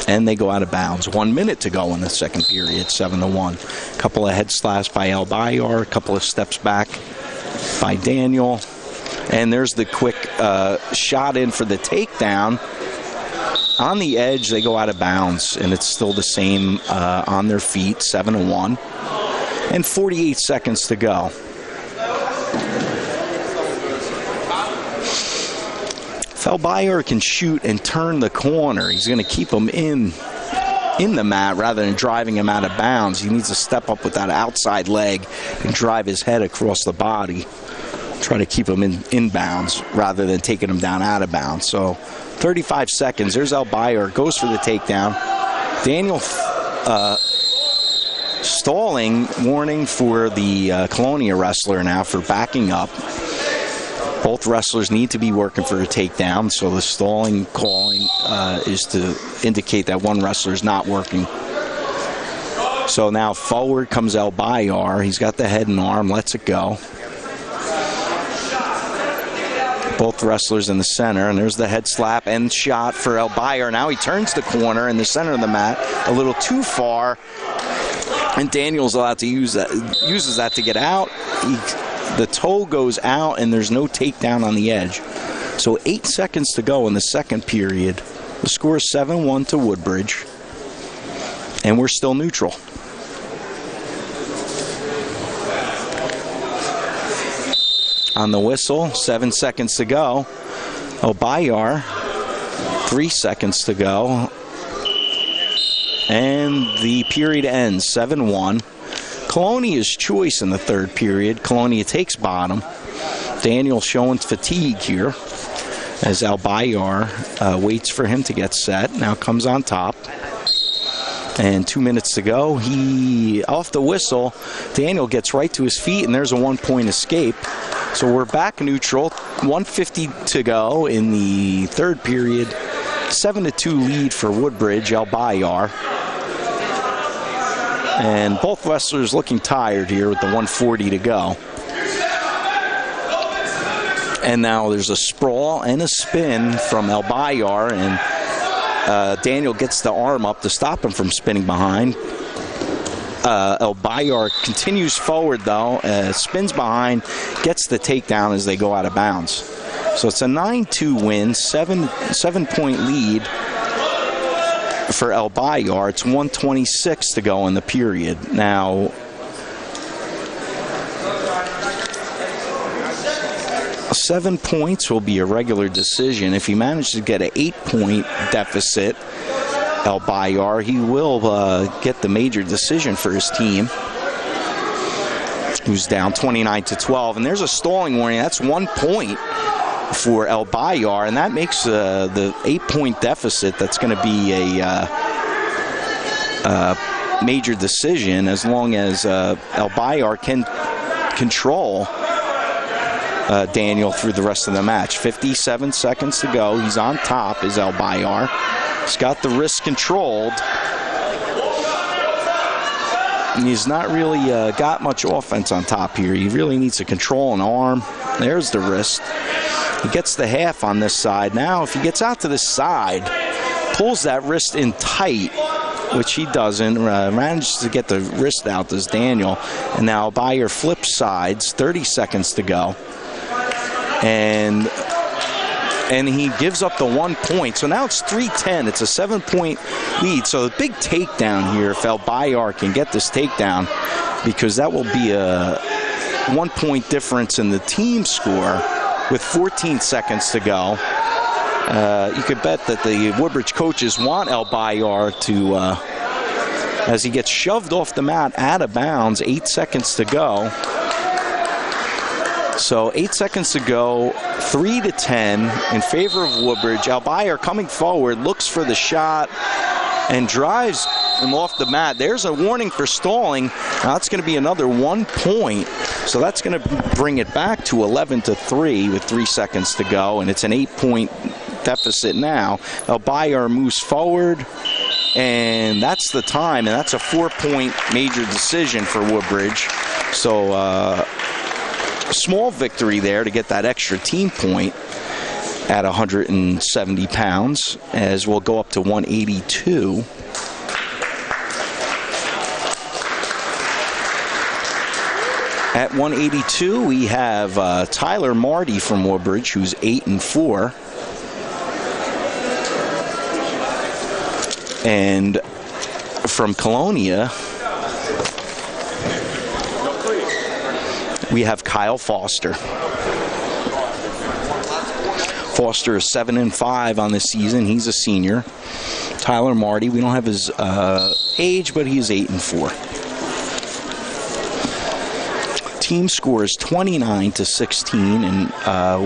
And they go out of bounds. 1 minute to go in the second period, 7-1. Couple of head slaps by El Bayar, a couple of steps back by Daniel. And there's the quick shot in for the takedown. On the edge, they go out of bounds, and it's still the same on their feet, 7-1. And 48 seconds to go. If El Bayar can shoot and turn the corner, he's going to keep him in the mat rather than driving him out of bounds. He needs to step up with that outside leg and drive his head across the body. Try to keep him in bounds rather than taking him down out of bounds. So 35 seconds. There's El Bayar. Goes for the takedown. Daniel stalling. Warning for the Colonia wrestler now for backing up. Both wrestlers need to be working for a takedown, so the stalling calling is to indicate that one wrestler is not working. So now forward comes El Bayar. He's got the head and arm, lets it go. Both wrestlers in the center, and there's the head slap and shot for El Bayar. Now he turns the corner in the center of the mat, a little too far, and Daniel's allowed to uses that to get out. The toe goes out, and there's no takedown on the edge. So 8 seconds to go in the second period. The score is 7-1 to Woodbridge, and we're still neutral. On the whistle, 7 seconds to go. El Bayar, 3 seconds to go. And the period ends 7-1. Colonia's choice in the third period. Colonia takes bottom. Daniel showing fatigue here as El Bayar waits for him to get set. Now comes on top. And 2 minutes to go. Off the whistle, Daniel gets right to his feet, and there's a 1-point escape. So we're back neutral. 1:50 to go in the third period. 7-2 lead for Woodbridge, El Bayar. And both wrestlers looking tired here with the 1:40 to go. And now there's a sprawl and a spin from El Bayar, and Daniel gets the arm up to stop him from spinning behind. El Bayar continues forward, though, spins behind, gets the takedown as they go out of bounds. So it's a 9-2 win, 7-point lead for El Bayar. It's 1:26 to go in the period. Now, seven points will be a regular decision. If he manages to get an 8-point deficit, El Bayar, he will get the major decision for his team, who's down 29-12. And there's a stalling warning. That's 1 point for El Bayar, and that makes the 8-point deficit that's going to be a major decision as long as El Bayar can control Daniel through the rest of the match. 57 seconds to go. He's on top, is El Bayar. He's got the wrist controlled. And he's not really got much offense on top here. He really needs to control an arm. There's the wrist. He gets the half on this side. Now, if he gets out to this side, pulls that wrist in tight, which he doesn't, manages to get the wrist out, does Daniel. And now Bayar flips sides, 30 seconds to go. And he gives up the 1 point. So now it's 3-10. It's a 7-point lead. So the big takedown here, if El Bayar can get this takedown, because that will be a 1-point difference in the team score with 14 seconds to go. You could bet that the Woodbridge coaches want El Bayar to, as he gets shoved off the mat out of bounds, 8 seconds to go. So 8 seconds to go, 3-10 in favor of Woodbridge. El Bayar coming forward, looks for the shot, and drives him off the mat. There's a warning for stalling. Now that's going to be another 1 point. So that's going to bring it back to 11-3 with 3 seconds to go, and it's an 8-point deficit now. El Bayar moves forward, and that's the time, and that's a 4-point major decision for Woodbridge. So a small victory there to get that extra team point at 170 pounds, as we'll go up to 182. At 182, we have Tyler Marty from Woodbridge, who's 8-4. And from Colonia, we have Kyle Foster. Foster is 7-5 on this season. He's a senior. Tyler Marty, we don't have his age, but he's 8-4. Team score is 29-16, and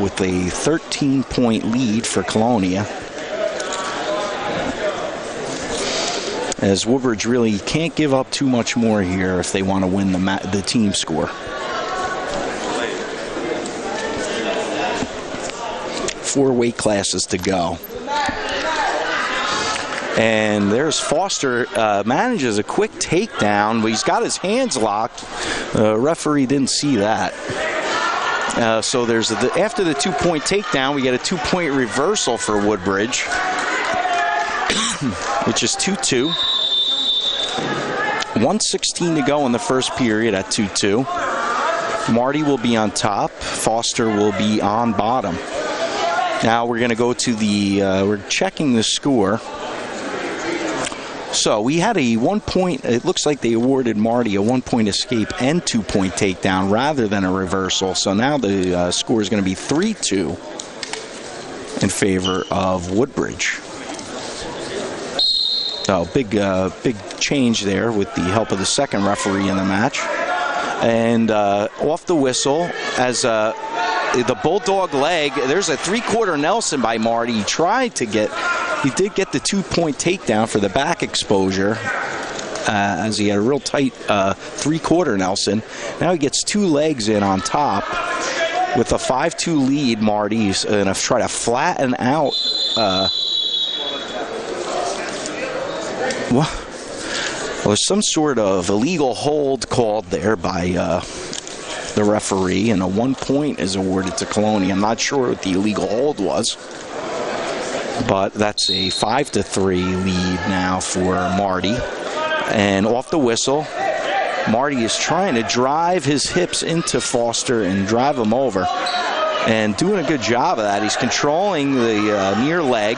with a 13-point lead for Colonia. As Woodbridge really can't give up too much more here if they want to win the team score. 4 weight classes to go. And there's Foster, manages a quick takedown, but he's got his hands locked. Referee didn't see that. So there's after the 2-point takedown, we get a 2-point reversal for Woodbridge, which is 2-2. 1:16 to go in the first period at 2-2. Marty will be on top. Foster will be on bottom. Now we're going to go to we're checking the score. So we had a 1-point, it looks like they awarded Marty a 1-point escape and 2-point takedown rather than a reversal. So now the score is going to be 3-2 in favor of Woodbridge. So big change there with the help of the second referee in the match. And off the whistle, as the bulldog leg, there's a 3/4 Nelson by Marty. He did get the 2-point takedown for the back exposure. as he had a real tight three-quarter Nelson. Now he gets 2 legs in on top. With a 5-2 lead, Marty's going to try to flatten out. Well, there's some sort of illegal hold called there by the referee, and a 1 point is awarded to Colonia. I'm not sure what the illegal hold was, but that's a 5-3 lead now for Marty. And off the whistle, Marty is trying to drive his hips into Foster and drive him over, and doing a good job of that. He's controlling the near leg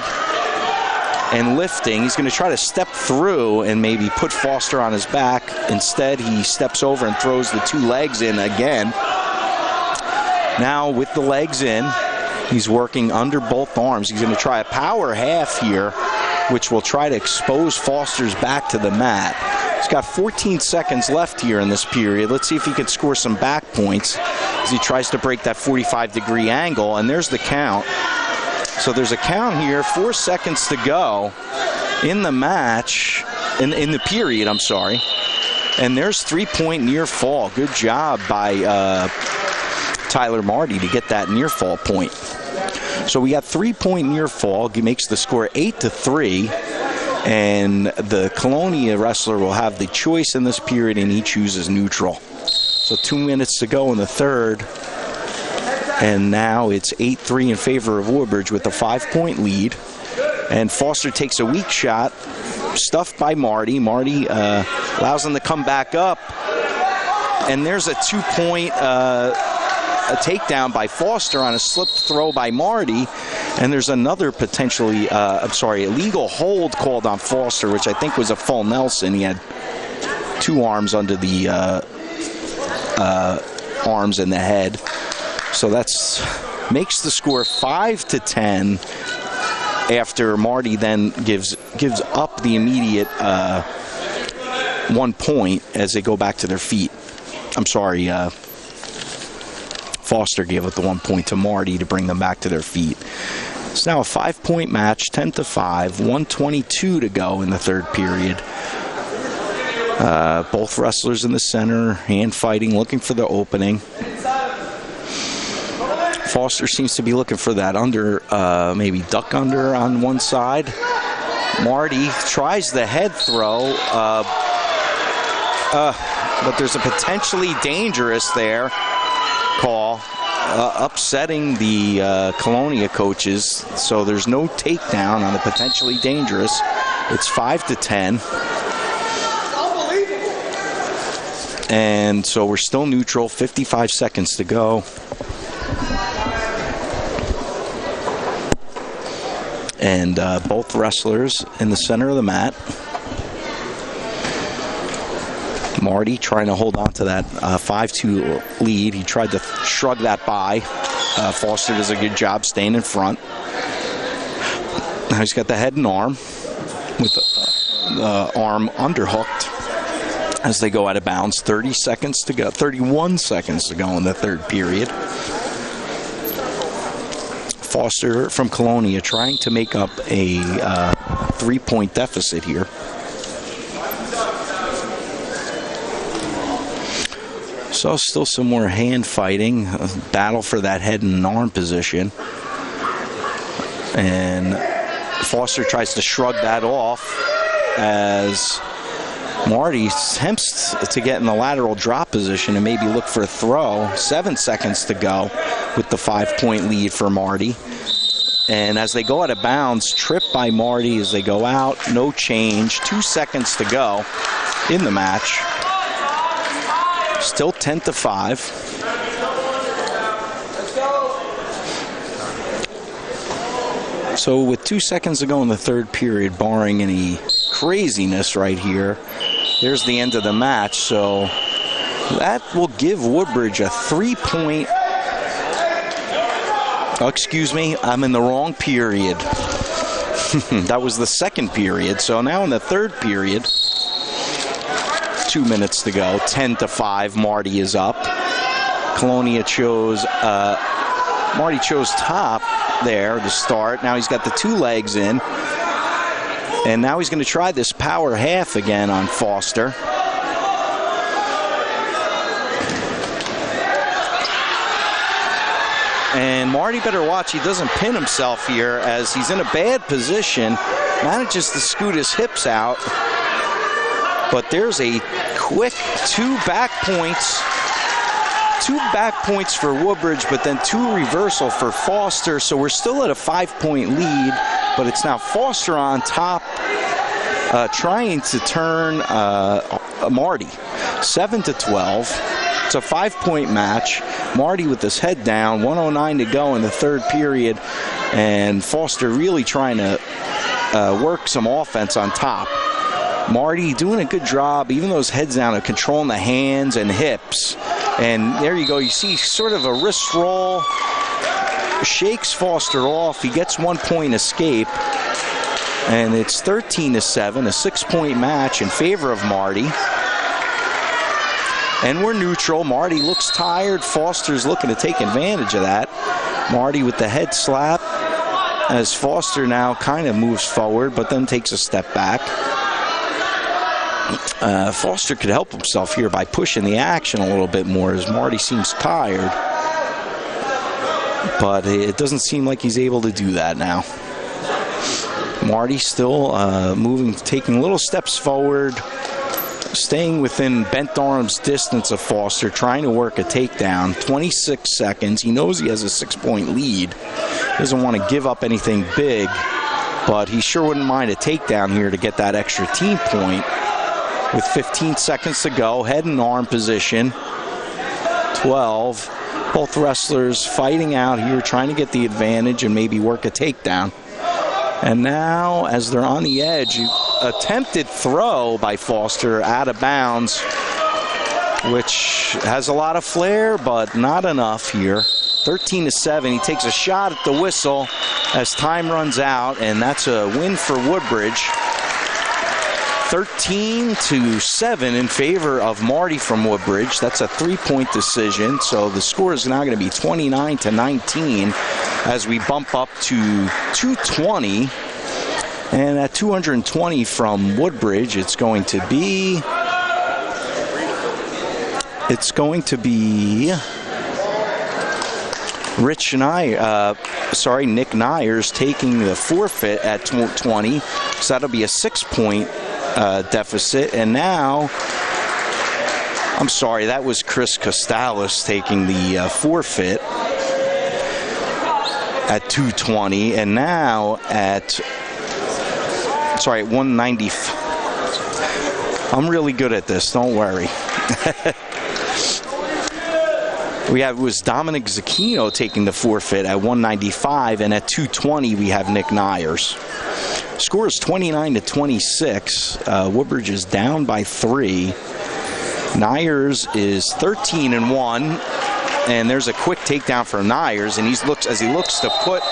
and lifting. He's going to try to step through and maybe put Foster on his back. Instead, he steps over and throws the 2 legs in again. Now with the legs in, he's working under both arms. He's going to try a power half here, which will try to expose Foster's back to the mat. He's got 14 seconds left here in this period. Let's see if he can score some back points as he tries to break that 45-degree angle. And there's the count. So there's a count here, 4 seconds to go in the match, in the period, I'm sorry. And there's 3-point near fall. Good job by Tyler Marty to get that near fall point. So we got 3-point near fall. He makes the score 8-3. And the Colonia wrestler will have the choice in this period, and he chooses neutral. So 2 minutes to go in the third. And now it's 8-3 in favor of Woodbridge with a 5-point lead. And Foster takes a weak shot, stuffed by Marty. Marty allows him to come back up. And there's a 2-point a takedown by Foster on a slipped throw by Marty. And there's another potentially, illegal hold called on Foster, which I think was a full Nelson. He had 2 arms under the arms and the head. So that's makes the score 5-10 after Marty then gives up the immediate 1 point as they go back to their feet. I'm sorry, Foster gave up the 1 point to Marty to bring them back to their feet. It's now a 5-point match, 10-5, 1:22 to go in the third period. Both wrestlers in the center, hand fighting, looking for the opening. Foster seems to be looking for that under, maybe duck under on one side. Marty tries the head throw, but there's a potentially dangerous there call, upsetting the Colonia coaches. So there's no takedown on the potentially dangerous. It's 5-10. And so we're still neutral, 55 seconds to go. And both wrestlers in the center of the mat. Marty trying to hold on to that 5-2 lead. He tried to shrug that by. Foster does a good job staying in front. Now he's got the head and arm with the arm underhooked as they go out of bounds. 30 seconds to go, 31 seconds to go in the third period. Foster from Colonia trying to make up a 3-point deficit here. So still some more hand fighting, battle for that head and arm position. And Foster tries to shrug that off as Marty attempts to get in the lateral drop position and maybe look for a throw. 7 seconds to go with the 5-point lead for Marty. And as they go out of bounds, tripped by Marty as they go out, no change. 2 seconds to go in the match. Still 10-5. So with 2 seconds to go in the third period, barring any craziness right here, there's the end of the match. So that will give Woodbridge a 3-point... Oh, excuse me, I'm in the wrong period. That was the second period. So now in the third period, 2 minutes to go, 10-5, Marty is up. Colonia chose, Marty chose top there to start. Now he's got the 2 legs in. And now he's going to try this power half again on Foster. And Marty better watch he doesn't pin himself here, as he's in a bad position. Manages to scoot his hips out. But there's a quick two back points for Woodbridge, but then two reversal for Foster. So we're still at a 5-point lead, but it's now Foster on top, trying to turn Marty. 7-12. It's a 5-point match. Marty with his head down, 1:09 to go in the third period, and Foster really trying to work some offense on top. Marty doing a good job, even though his head's down, of controlling the hands and hips. And there you go. You see sort of a wrist roll. Shakes Foster off. He gets 1 point escape. And it's 13-7, a 6-point match in favor of Marty. And we're neutral. Marty looks tired. Foster's looking to take advantage of that. Marty with the head slap, as Foster now kind of moves forward, but then takes a step back. Foster could help himself here by pushing the action a little bit more, as Marty seems tired. But it doesn't seem like he's able to do that now. Marty still moving, taking little steps forward, staying within bent arms distance of Foster, trying to work a takedown. 26 seconds. He knows he has a 6-point lead. Doesn't want to give up anything big, but he sure wouldn't mind a takedown here to get that extra team point. With 15 seconds to go, head and arm position. 12. Both wrestlers fighting out here, trying to get the advantage and maybe work a takedown. And now, as they're on the edge, attempted throw by Foster out of bounds, which has a lot of flair, but not enough here. 13-7. He takes a shot at the whistle as time runs out, and that's a win for Woodbridge. 13-7 in favor of Marty from Woodbridge. That's a 3-point decision. So the score is now going to be 29-19 as we bump up to 220. And at 220 from Woodbridge, it's going to be Nick Nyers taking the forfeit at 20. So that'll be a 6-point deficit. And now, I'm sorry, that was Chris Costalis taking the forfeit at 220. And now at 190. I'm really good at this, don't worry. It was Dominic Zucchino taking the forfeit at 195, and at 220 we have Nick Nyers. Score is 29-26. Woodbridge is down by 3. Nyers is 13-1, and there's a quick takedown for Nyers, and he looks to put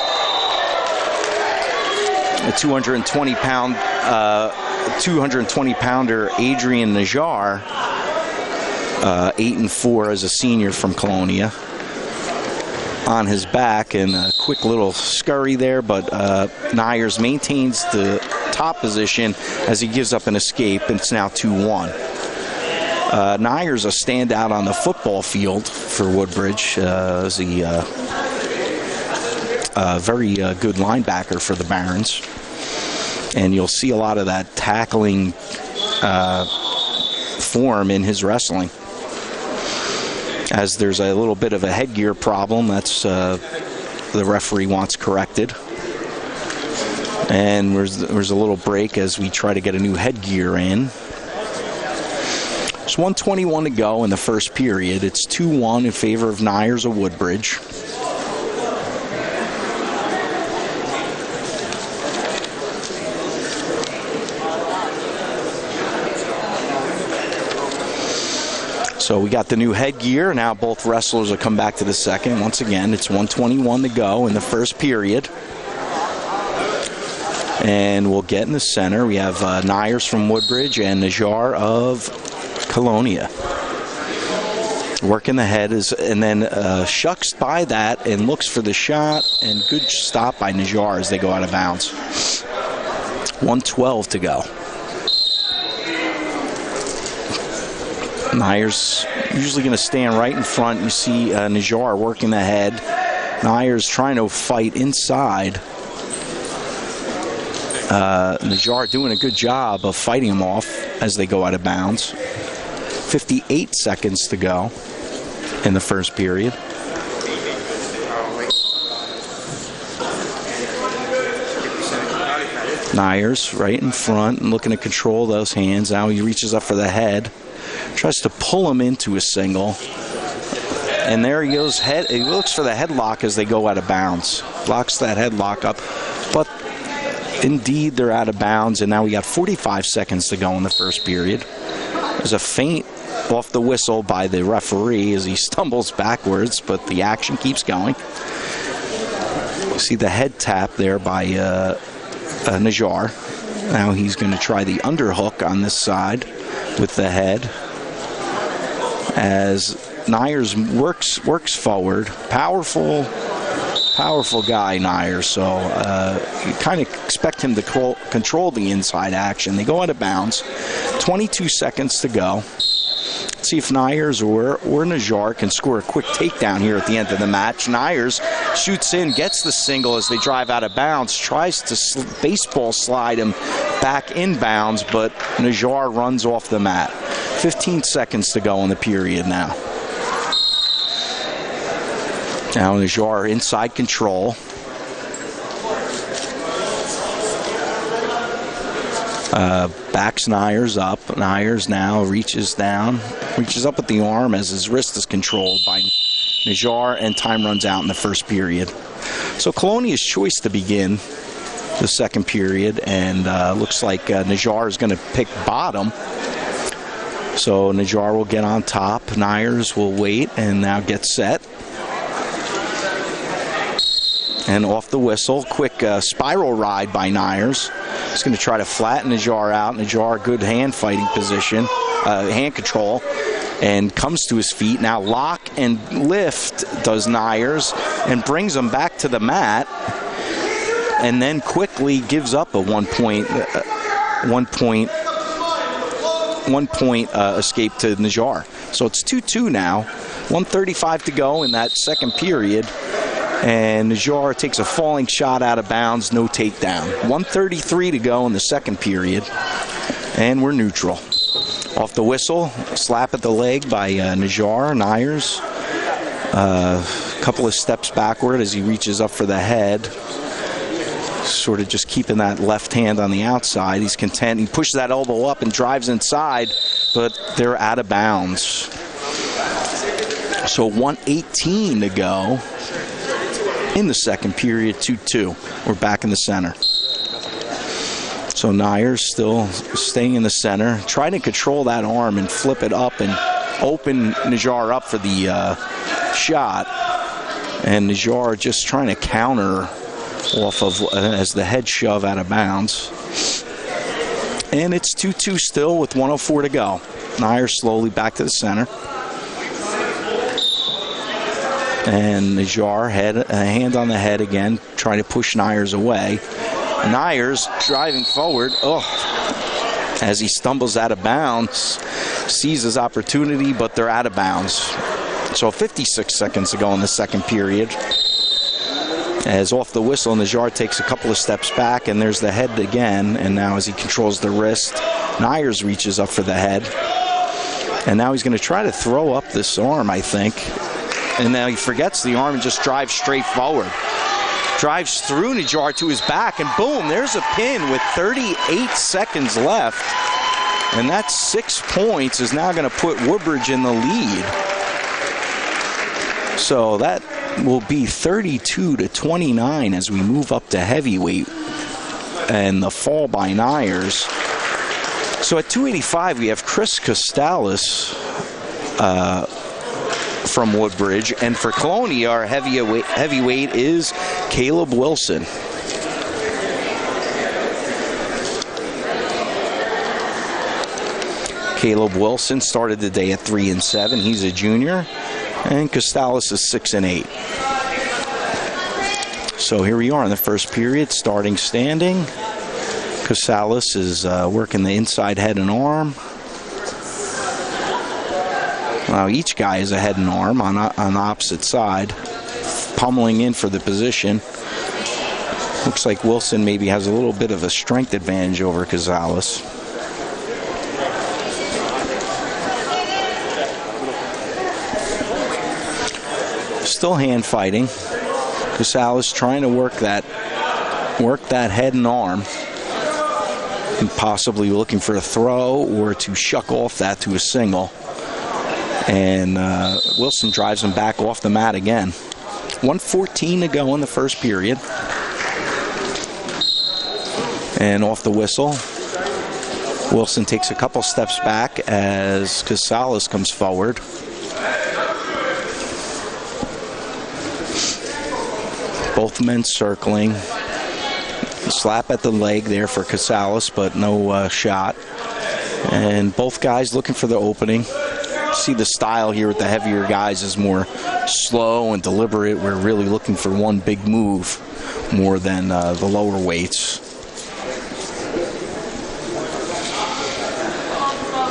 a 220-pounder Adrian Najjar, 8-4 as a senior from Colonia, on his back, and a quick little scurry there, but Nyers maintains the top position as he gives up an escape, and it's now 2-1. Nyers a standout on the football field for Woodbridge, as he very good linebacker for the Barons, and you'll see a lot of that tackling form in his wrestling. As there's a little bit of a headgear problem, that's the referee wants corrected. And there's a little break as we try to get a new headgear in. There's 1:21 to go in the first period. It's 2-1 in favor of Nyers of Woodbridge. So we got the new headgear. Now both wrestlers will come back to the second. Once again, it's 1:21 to go in the first period. And we'll get in the center. We have Nyers from Woodbridge and Najjar of Colonia. Working the head, and then shucks by that and looks for the shot, and good stop by Najjar as they go out of bounds. 1:12 to go. Nyers usually going to stand right in front. You see Najjar working the head. Nyers trying to fight inside. Najjar doing a good job of fighting him off as they go out of bounds. 58 seconds to go in the first period. Nyers right in front and looking to control those hands. Now he reaches up for the head. Tries to pull him into a single. And there he goes. He looks for the headlock as they go out of bounds. Locks that headlock up. But indeed, they're out of bounds. And now we got 45 seconds to go in the first period. There's a feint off the whistle by the referee as he stumbles backwards, but the action keeps going. You see the head tap there by Najjar. Now he's going to try the underhook on this side with the head as Nyers works forward. Powerful guy, Nyers. So you kind of expect him to control the inside action. They go out of bounds. 22 seconds to go. Let's see if Nyers or Najjar can score a quick takedown here at the end of the match. Nyers shoots in, gets the single as they drive out of bounds, tries to baseball slide him back inbounds, but Najjar runs off the mat. 15 seconds to go in the period now. Now Najjar inside control. Backs Nyers up. Nyers now reaches up with the arm as his wrist is controlled by Najjar, and time runs out in the first period. So Colonia's choice to begin the second period, and looks like Najjar is going to pick bottom. So Najjar will get on top. Nyers will wait and now get set. And off the whistle, quick spiral ride by Nyers. He's going to try to flatten Najjar out. Najjar, good hand fighting position, hand control, and comes to his feet. Now lock and lift does Nyers and brings him back to the mat, and then quickly gives up a one point escape to Najjar. So it's 2-2 now. 1:35 to go in that second period. And Najjar takes a falling shot out of bounds, no takedown. 1:33 to go in the second period. And we're neutral. Off the whistle, slap at the leg by Najjar. Nyers. A couple of steps backward as he reaches up for the head. Sort of just keeping that left hand on the outside. He's content. He pushes that elbow up and drives inside, but they're out of bounds. So 1:18 to go in the second period, 2-2. We're back in the center. So Nyers still staying in the center, trying to control that arm and flip it up and open Najjar up for the shot. And Najjar just trying to counter off of as the head shove out of bounds. And it's 2-2 still with 1:04 to go. Nyers slowly back to the center. And Najjar hand on the head again, trying to push Nyers away. Nyers driving forward, as he stumbles out of bounds, sees his opportunity, but they're out of bounds. So 56 seconds to go in the second period. As off the whistle, Najjar takes a couple of steps back, and there's the head again. And now as he controls the wrist, Nyers reaches up for the head. And now he's going to try to throw up this arm, I think. And now he forgets the arm and just drives straight forward. Drives through Najjar to his back, and boom, there's a pin with 38 seconds left. And that 6 points is now going to put Woodbridge in the lead. So that will be 32-29 as we move up to heavyweight. And the fall by Nyers. So at 285, we have Chris Costalis from Woodbridge, and for Colonia, our heavyweight is Caleb Wilson. Caleb Wilson started the day at 3-7. He's a junior, and Costalis is 6-8. So here we are in the first period, starting standing. Casales is working the inside head and arm. Now each guy is a head and arm on opposite side, pummeling in for the position. Looks like Wilson maybe has a little bit of a strength advantage over Casales. Still hand fighting. Casales trying to work that head and arm, and possibly looking for a throw or to shuck off that to a single. And Wilson drives him back off the mat again. 1:14 to go in the first period. And off the whistle, Wilson takes a couple steps back as Casales comes forward. Both men circling. Slap at the leg there for Casales, but no shot. And both guys looking for the opening. See the style here with the heavier guys is more slow and deliberate. We're really looking for one big move more than the lower weights.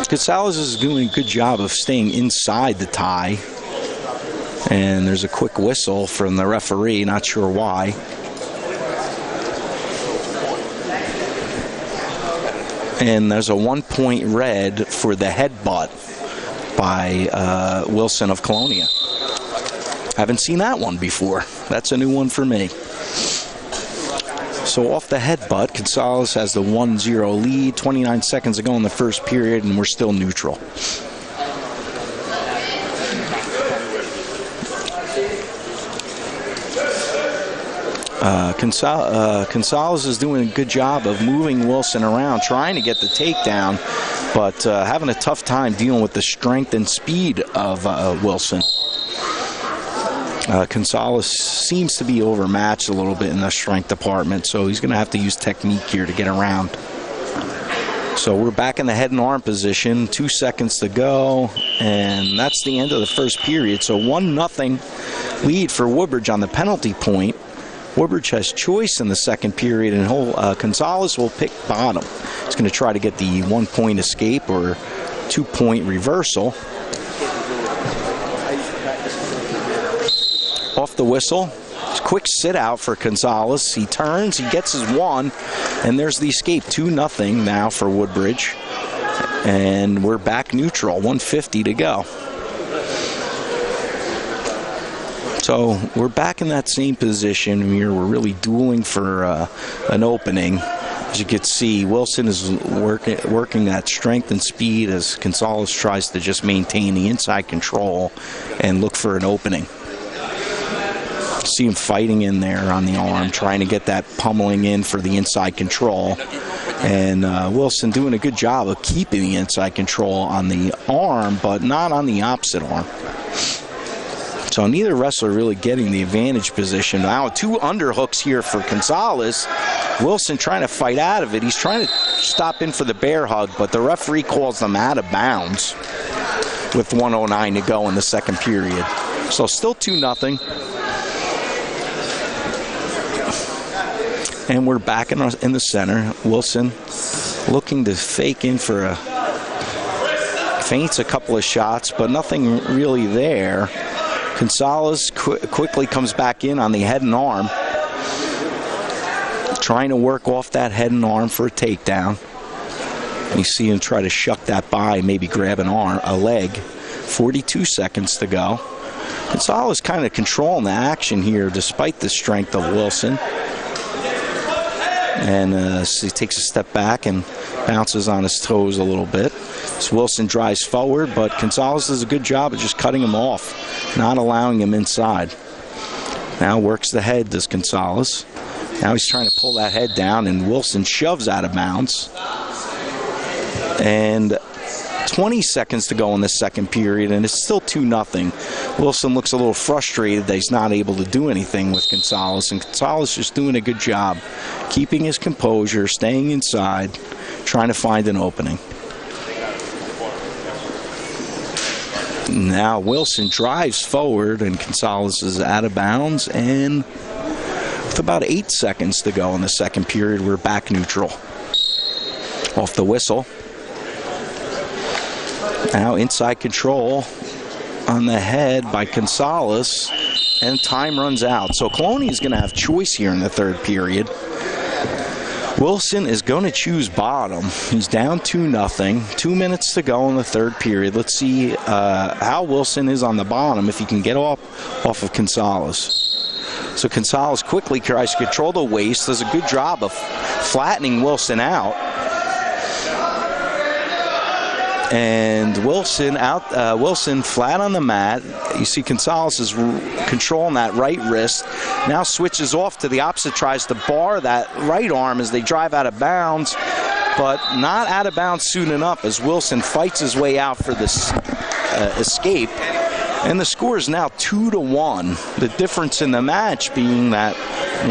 Casales is doing a good job of staying inside the tie. And there's a quick whistle from the referee, not sure why. And there's a 1-point red for the headbutt by Wilson of Colonia. Haven't seen that one before. That's a new one for me. So off the headbutt, Casales has the 1-0 lead. 29 seconds to go in the first period, and we're still neutral. Casales is doing a good job of moving Wilson around, trying to get the takedown, but having a tough time dealing with the strength and speed of Wilson. Casales seems to be overmatched a little bit in the strength department, so he's going to have to use technique here to get around. So we're back in the head and arm position, 2 seconds to go, and that's the end of the first period. So 1-0 lead for Woodbridge on the penalty point. Woodbridge has choice in the second period, and Casales will pick bottom. He's going to try to get the 1-point escape or 2-point reversal. Off the whistle, quick sit out for Casales. He turns, he gets his one, and there's the escape. 2-0 now for Woodbridge. And we're back neutral, 1:50 to go. So we're back in that same position here. We're really dueling for an opening. As you can see, Wilson is working that strength and speed as Casales tries to just maintain the inside control and look for an opening. See him fighting in there on the arm, trying to get that pummeling in for the inside control. And Wilson doing a good job of keeping the inside control on the arm, but not on the opposite arm. So neither wrestler really getting the advantage position. Now 2 underhooks here for Casales. Wilson trying to fight out of it. He's trying to stop in for the bear hug, but the referee calls them out of bounds with 1:09 to go in the second period. So still 2-0. And we're back in the center. Wilson looking to fake in for a feints a couple of shots, but nothing really there. Casales quickly comes back in on the head and arm, trying to work off that head and arm for a takedown. You see him try to shuck that by, maybe grab a leg. 42 seconds to go. Casales kind of controlling the action here despite the strength of Wilson. And so he takes a step back and bounces on his toes a little bit. So Wilson drives forward, but Casales does a good job of just cutting him off, not allowing him inside. Now works the head, does Casales. Now he's trying to pull that head down, and Wilson shoves out of bounds. And 20 seconds to go in the second period, and it's still 2-0. Wilson looks a little frustrated that he's not able to do anything with Casales, and Casales just doing a good job keeping his composure, staying inside, trying to find an opening. Now Wilson drives forward, and Casales is out of bounds, and with about 8 seconds to go in the second period, we're back neutral. Off the whistle. Now inside control on the head by Gonzalez, and time runs out. So Colonia is going to have choice here in the third period. Wilson is going to choose bottom. He's down 2-0. 2 minutes to go in the third period. Let's see how Wilson is on the bottom, if he can get off of Gonzalez. So Gonzalez quickly tries to control the waist, does a good job of flattening Wilson out. And Wilson out. Wilson flat on the mat. You see Gonzalez is controlling that right wrist. Now switches off to the opposite, tries to bar that right arm as they drive out of bounds, but not out of bounds soon enough as Wilson fights his way out for this escape. And the score is now 2-1. The difference in the match being that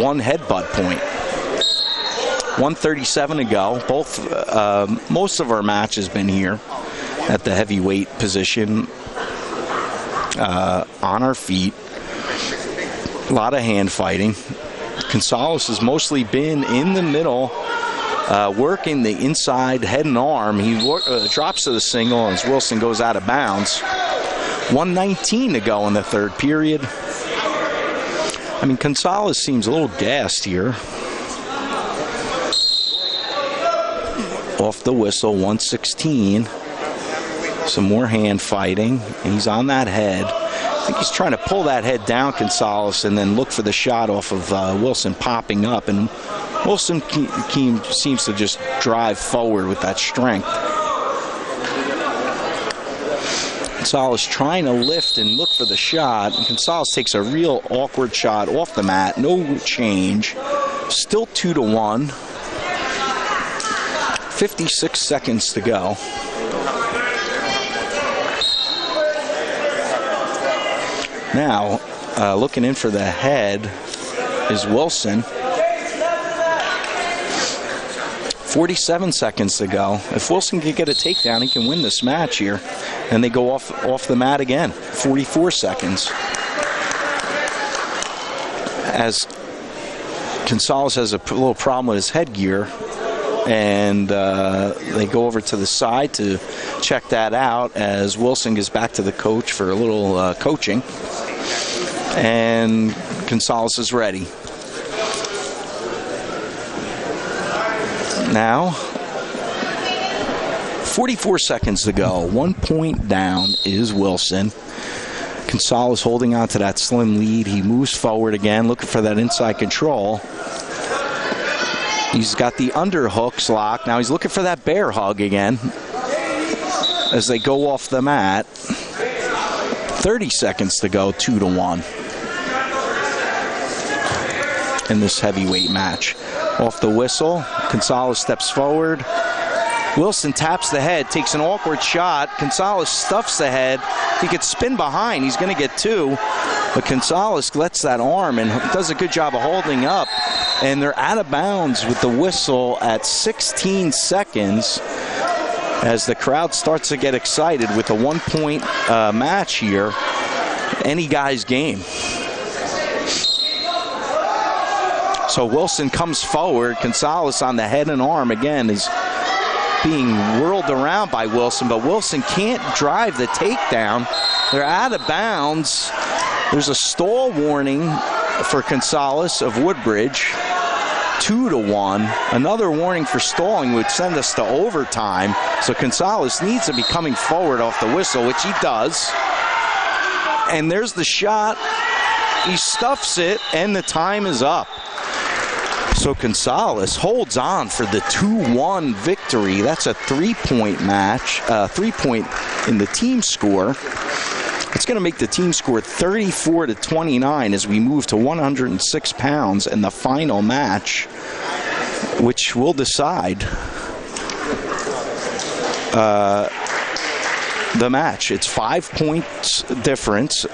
one headbutt point. 1:37 to go. Most of our match has been here at the heavyweight position, on our feet. A lot of hand fighting. Gonzalez has mostly been in the middle, working the inside head and arm. He drops to the single as Wilson goes out of bounds. 1:19 to go in the third period. I mean, Gonzalez seems a little gassed here. Off the whistle, 1:16. Some more hand fighting. He's on that head. I think he's trying to pull that head down, Gonzalez, and then look for the shot off of Wilson popping up. And Wilson seems to just drive forward with that strength. Gonzalez trying to lift and look for the shot. And Gonzalez takes a real awkward shot off the mat. No change. Still 2-1. 56 seconds to go. Now, looking in for the head is Wilson. 47 seconds to go. If Wilson can get a takedown, he can win this match here. And they go off the mat again. 44 seconds. As Gonzalez has a little problem with his headgear, and they go over to the side to check that out as Wilson gets back to the coach for a little coaching. And Gonzalez is ready. Now, 44 seconds to go. 1 point down is Wilson. Gonzalez holding on to that slim lead. He moves forward again, looking for that inside control. He's got the underhooks locked. Now he's looking for that bear hug again as they go off the mat. 30 seconds to go, 2-1 in this heavyweight match. Off the whistle, Gonzalez steps forward. Wilson taps the head, takes an awkward shot. Gonzalez stuffs the head. He could spin behind. He's going to get two. But Gonzalez lets that arm and does a good job of holding up. And they're out of bounds with the whistle at 16 seconds as the crowd starts to get excited with a 1 point match here. Any guy's game. So Wilson comes forward. Gonzalez on the head and arm again is being whirled around by Wilson, but Wilson can't drive the takedown. They're out of bounds. There's a stall warning for Gonzalez of Woodbridge. 2-1. Another warning for stalling would send us to overtime. So Gonzalez needs to be coming forward off the whistle, which he does. And there's the shot. He stuffs it, and the time is up. So Gonzalez holds on for the 2-1 victory. That's a 3-point match, 3 point in the team score. It's going to make the team score 34-29 as we move to 106 pounds in the final match, which will decide the match. It's 5 points difference.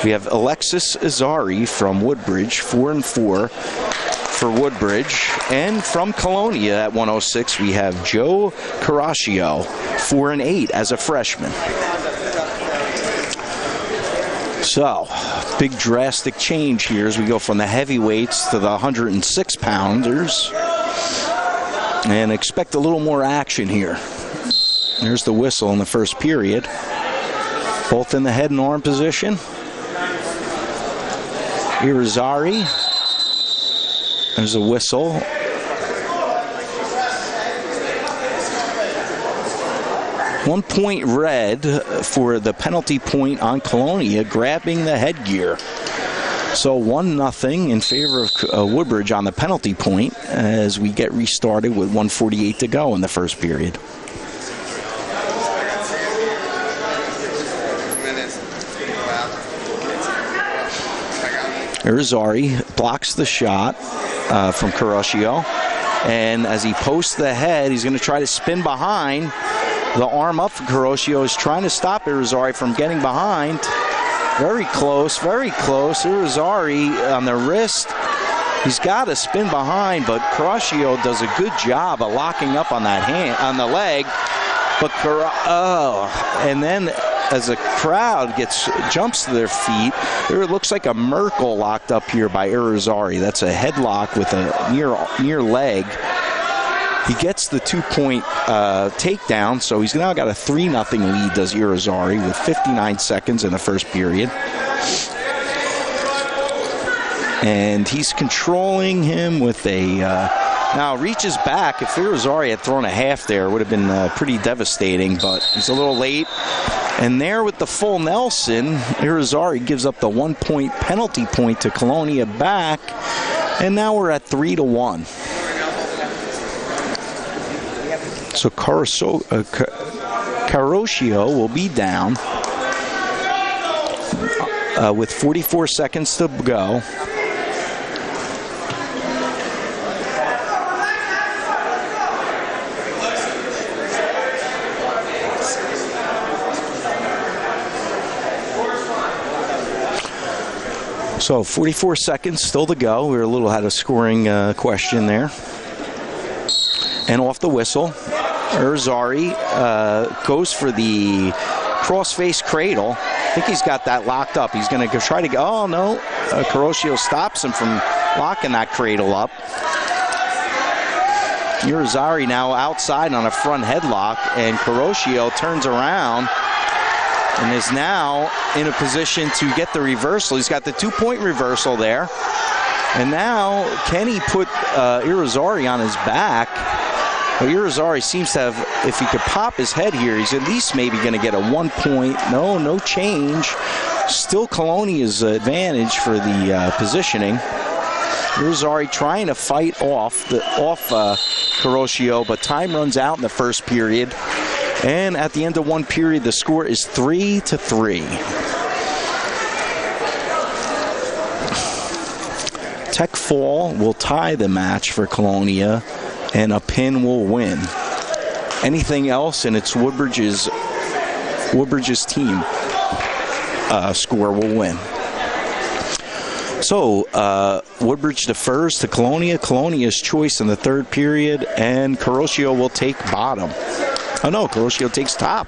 We have Alexis Azari from Woodbridge, 4-4 for Woodbridge, and from Colonia at 106 we have Joe Caraccio, 4-8 as a freshman. So, big drastic change here as we go from the heavyweights to the 106 pounders. and expect a little more action here. There's the whistle in the first period. Both in the head and arm position. Irizarry. There's a whistle. One point red for the penalty point on Colonia, grabbing the headgear. So 1-0 in favor of Woodbridge on the penalty point as we get restarted with 1:48 to go in the first period. Irizarry blocks the shot from Caroscio, and as he posts the head, he's going to try to spin behind. The arm up for Caroscio is trying to stop Irizarry from getting behind. Very close, very close. Irizarry on the wrist. He's got to spin behind, but Caroscio does a good job of locking up on that hand, on the leg. But and then as the crowd jumps to their feet, there looks like a Merkel locked up here by Irizarry. That's a headlock with a near leg. He gets the 2-point takedown, so he's now got a 3-0 lead, does Irizarry, with 59 seconds in the first period. And he's controlling him with a... now reaches back. If Irizarry had thrown a half there, it would have been pretty devastating, but he's a little late. And there with the full Nelson, Irizarry gives up the 1-point penalty point to Colonia back, and now we're at 3-1. So Caroscio will be down with 44 seconds to go. So 44 seconds still to go. We were a little had a scoring question there. And off the whistle, Irizarry goes for the cross-face cradle. I think he's got that locked up. He's going to try to go. Oh, no. Caroscio stops him from locking that cradle up. Irizarry now outside on a front headlock, and Caroscio turns around and is now in a position to get the reversal. He's got the 2-point reversal there. And now, can he put Irizarry on his back? Well, Irizarry seems to have, if he could pop his head here, he's at least maybe going to get a 1-point. No change. Still Colonia's advantage for the positioning. Irizarry trying to fight off Caroscio, but time runs out in the first period. And at the end of one period, the score is 3-3. Tech Fall will tie the match for Colonia, and a pin will win. Anything else, and it's Woodbridge's team score will win. So Woodbridge defers to Colonia. Colonia's choice in the third period, and Caroscio will take bottom. Oh no, Caroscio takes top.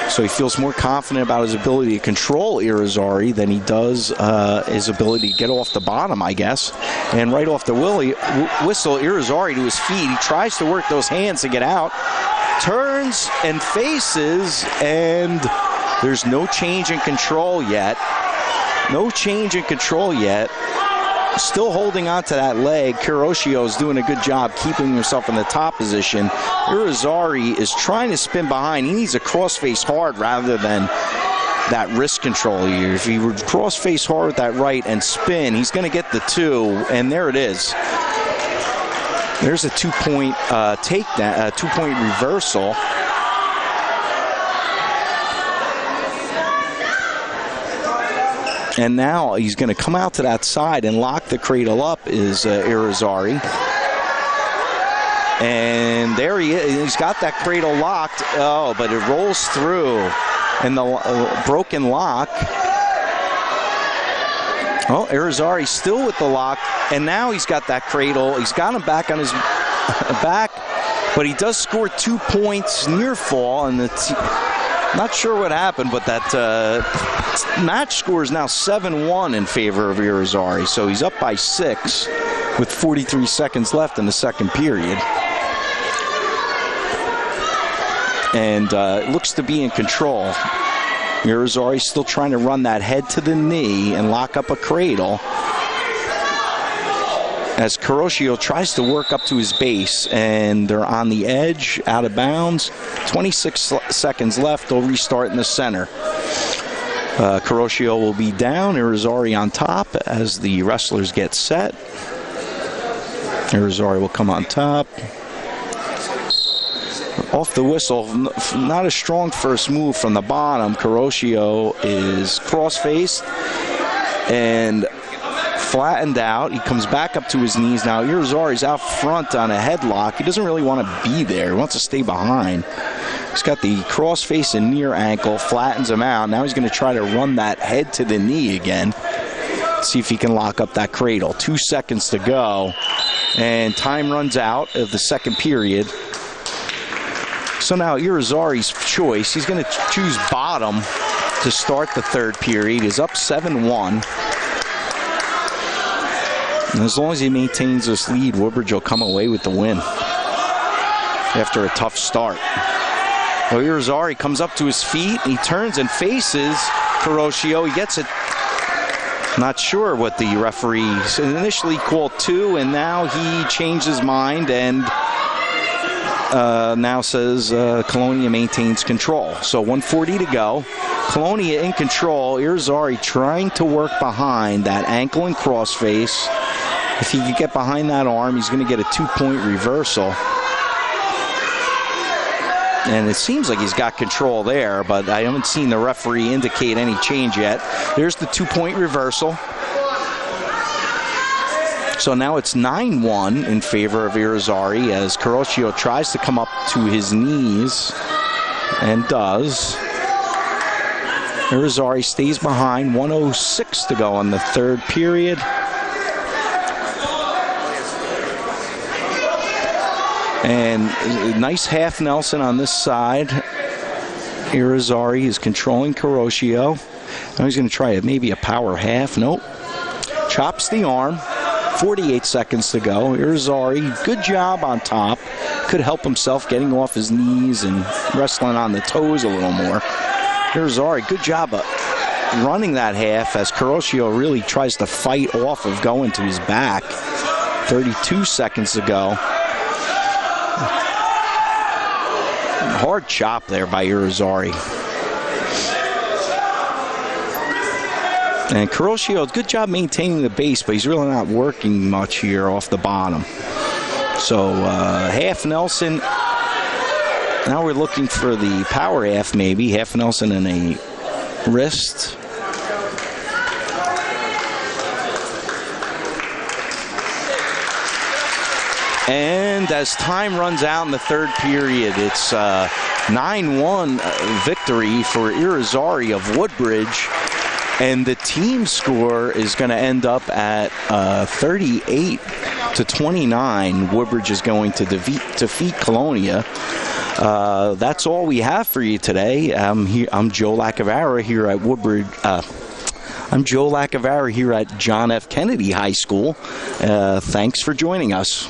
So he feels more confident about his ability to control Irizarry than he does his ability to get off the bottom, I guess. And right off the whistle, Irizarry to his feet. He tries to work those hands to get out. Turns and faces, and there's no change in control yet. No change in control yet. Still holding on to that leg. Caroscio is doing a good job keeping himself in the top position. Irizarry is trying to spin behind. He needs a cross-face hard rather than that wrist control here. If he would cross-face hard with that right and spin, he's going to get the 2, and there it is. There's a 2-point takedown, a 2-point reversal. And now he's going to come out to that side and lock the cradle up is Irizarry. And there he is. He's got that cradle locked. Oh, but it rolls through. And the broken lock. Oh, Irizarry still with the lock. And now he's got that cradle. He's got him back on his back. But he does score 2 points near fall. And it's not sure what happened, but that match score is now 7-1 in favor of Irizarry. So he's up by 6. with 43 seconds left in the second period. And it looks to be in control. Irizarry still trying to run that head to the knee and lock up a cradle as Kuroshio tries to work up to his base, and they're on the edge, out of bounds. 26 seconds left. They'll restart in the center. Kuroshio will be down, Irizarry on top as the wrestlers get set. Irizarry will come on top. Off the whistle, not a strong first move from the bottom. Kuroshio is cross-faced and flattened out. He comes back up to his knees now. Irizarry's out front on a headlock. He doesn't really want to be there. He wants to stay behind. He's got the cross-face and near ankle, flattens him out. Now he's going to try to run that head to the knee again. See if he can lock up that cradle. 2 seconds to go, and time runs out of the second period. So now Irizarry's choice, he's going to choose bottom to start the third period. He's up 7-1. And as long as he maintains this lead, Woodbridge will come away with the win after a tough start. Well, Irizarry comes up to his feet. He turns and faces Kuroshio. He gets it. Not sure what the referee initially called 2, and now he changed his mind and now says Colonia maintains control. So 1:40 to go. Colonia in control. Irizarry trying to work behind that ankle and crossface. If he can get behind that arm, he's going to get a 2-point reversal. And it seems like he's got control there, but I haven't seen the referee indicate any change yet. There's the 2-point reversal. So now it's 9-1 in favor of Irizarry as Kuroshio tries to come up to his knees and does. Irizarry stays behind. 1:06 to go in the third period. And a nice half Nelson on this side. Irizarry is controlling Kuroshio. Now he's going to try maybe a power half. Nope. Chops the arm. 48 seconds to go. Irizarry, good job on top. Could help himself getting off his knees and wrestling on the toes a little more. Irizarry, good job of running that half as Kuroshio really tries to fight off of going to his back. 32 seconds to go. Hard chop there by Irizarry. And Kuroshio, good job maintaining the base, but he's really not working much here off the bottom. So half Nelson. Now we're looking for the power half maybe. Half Nelson and a wrist. And as time runs out in the third period, it's 9-1 victory for Irizarry of Woodbridge. And the team score is going to end up at 38-29. Woodbridge is going to defeat Colonia. That's all we have for you today. I'm Joe Lacavara here at Woodbridge. I'm Joe Lacavara here at John F. Kennedy High School. Thanks for joining us.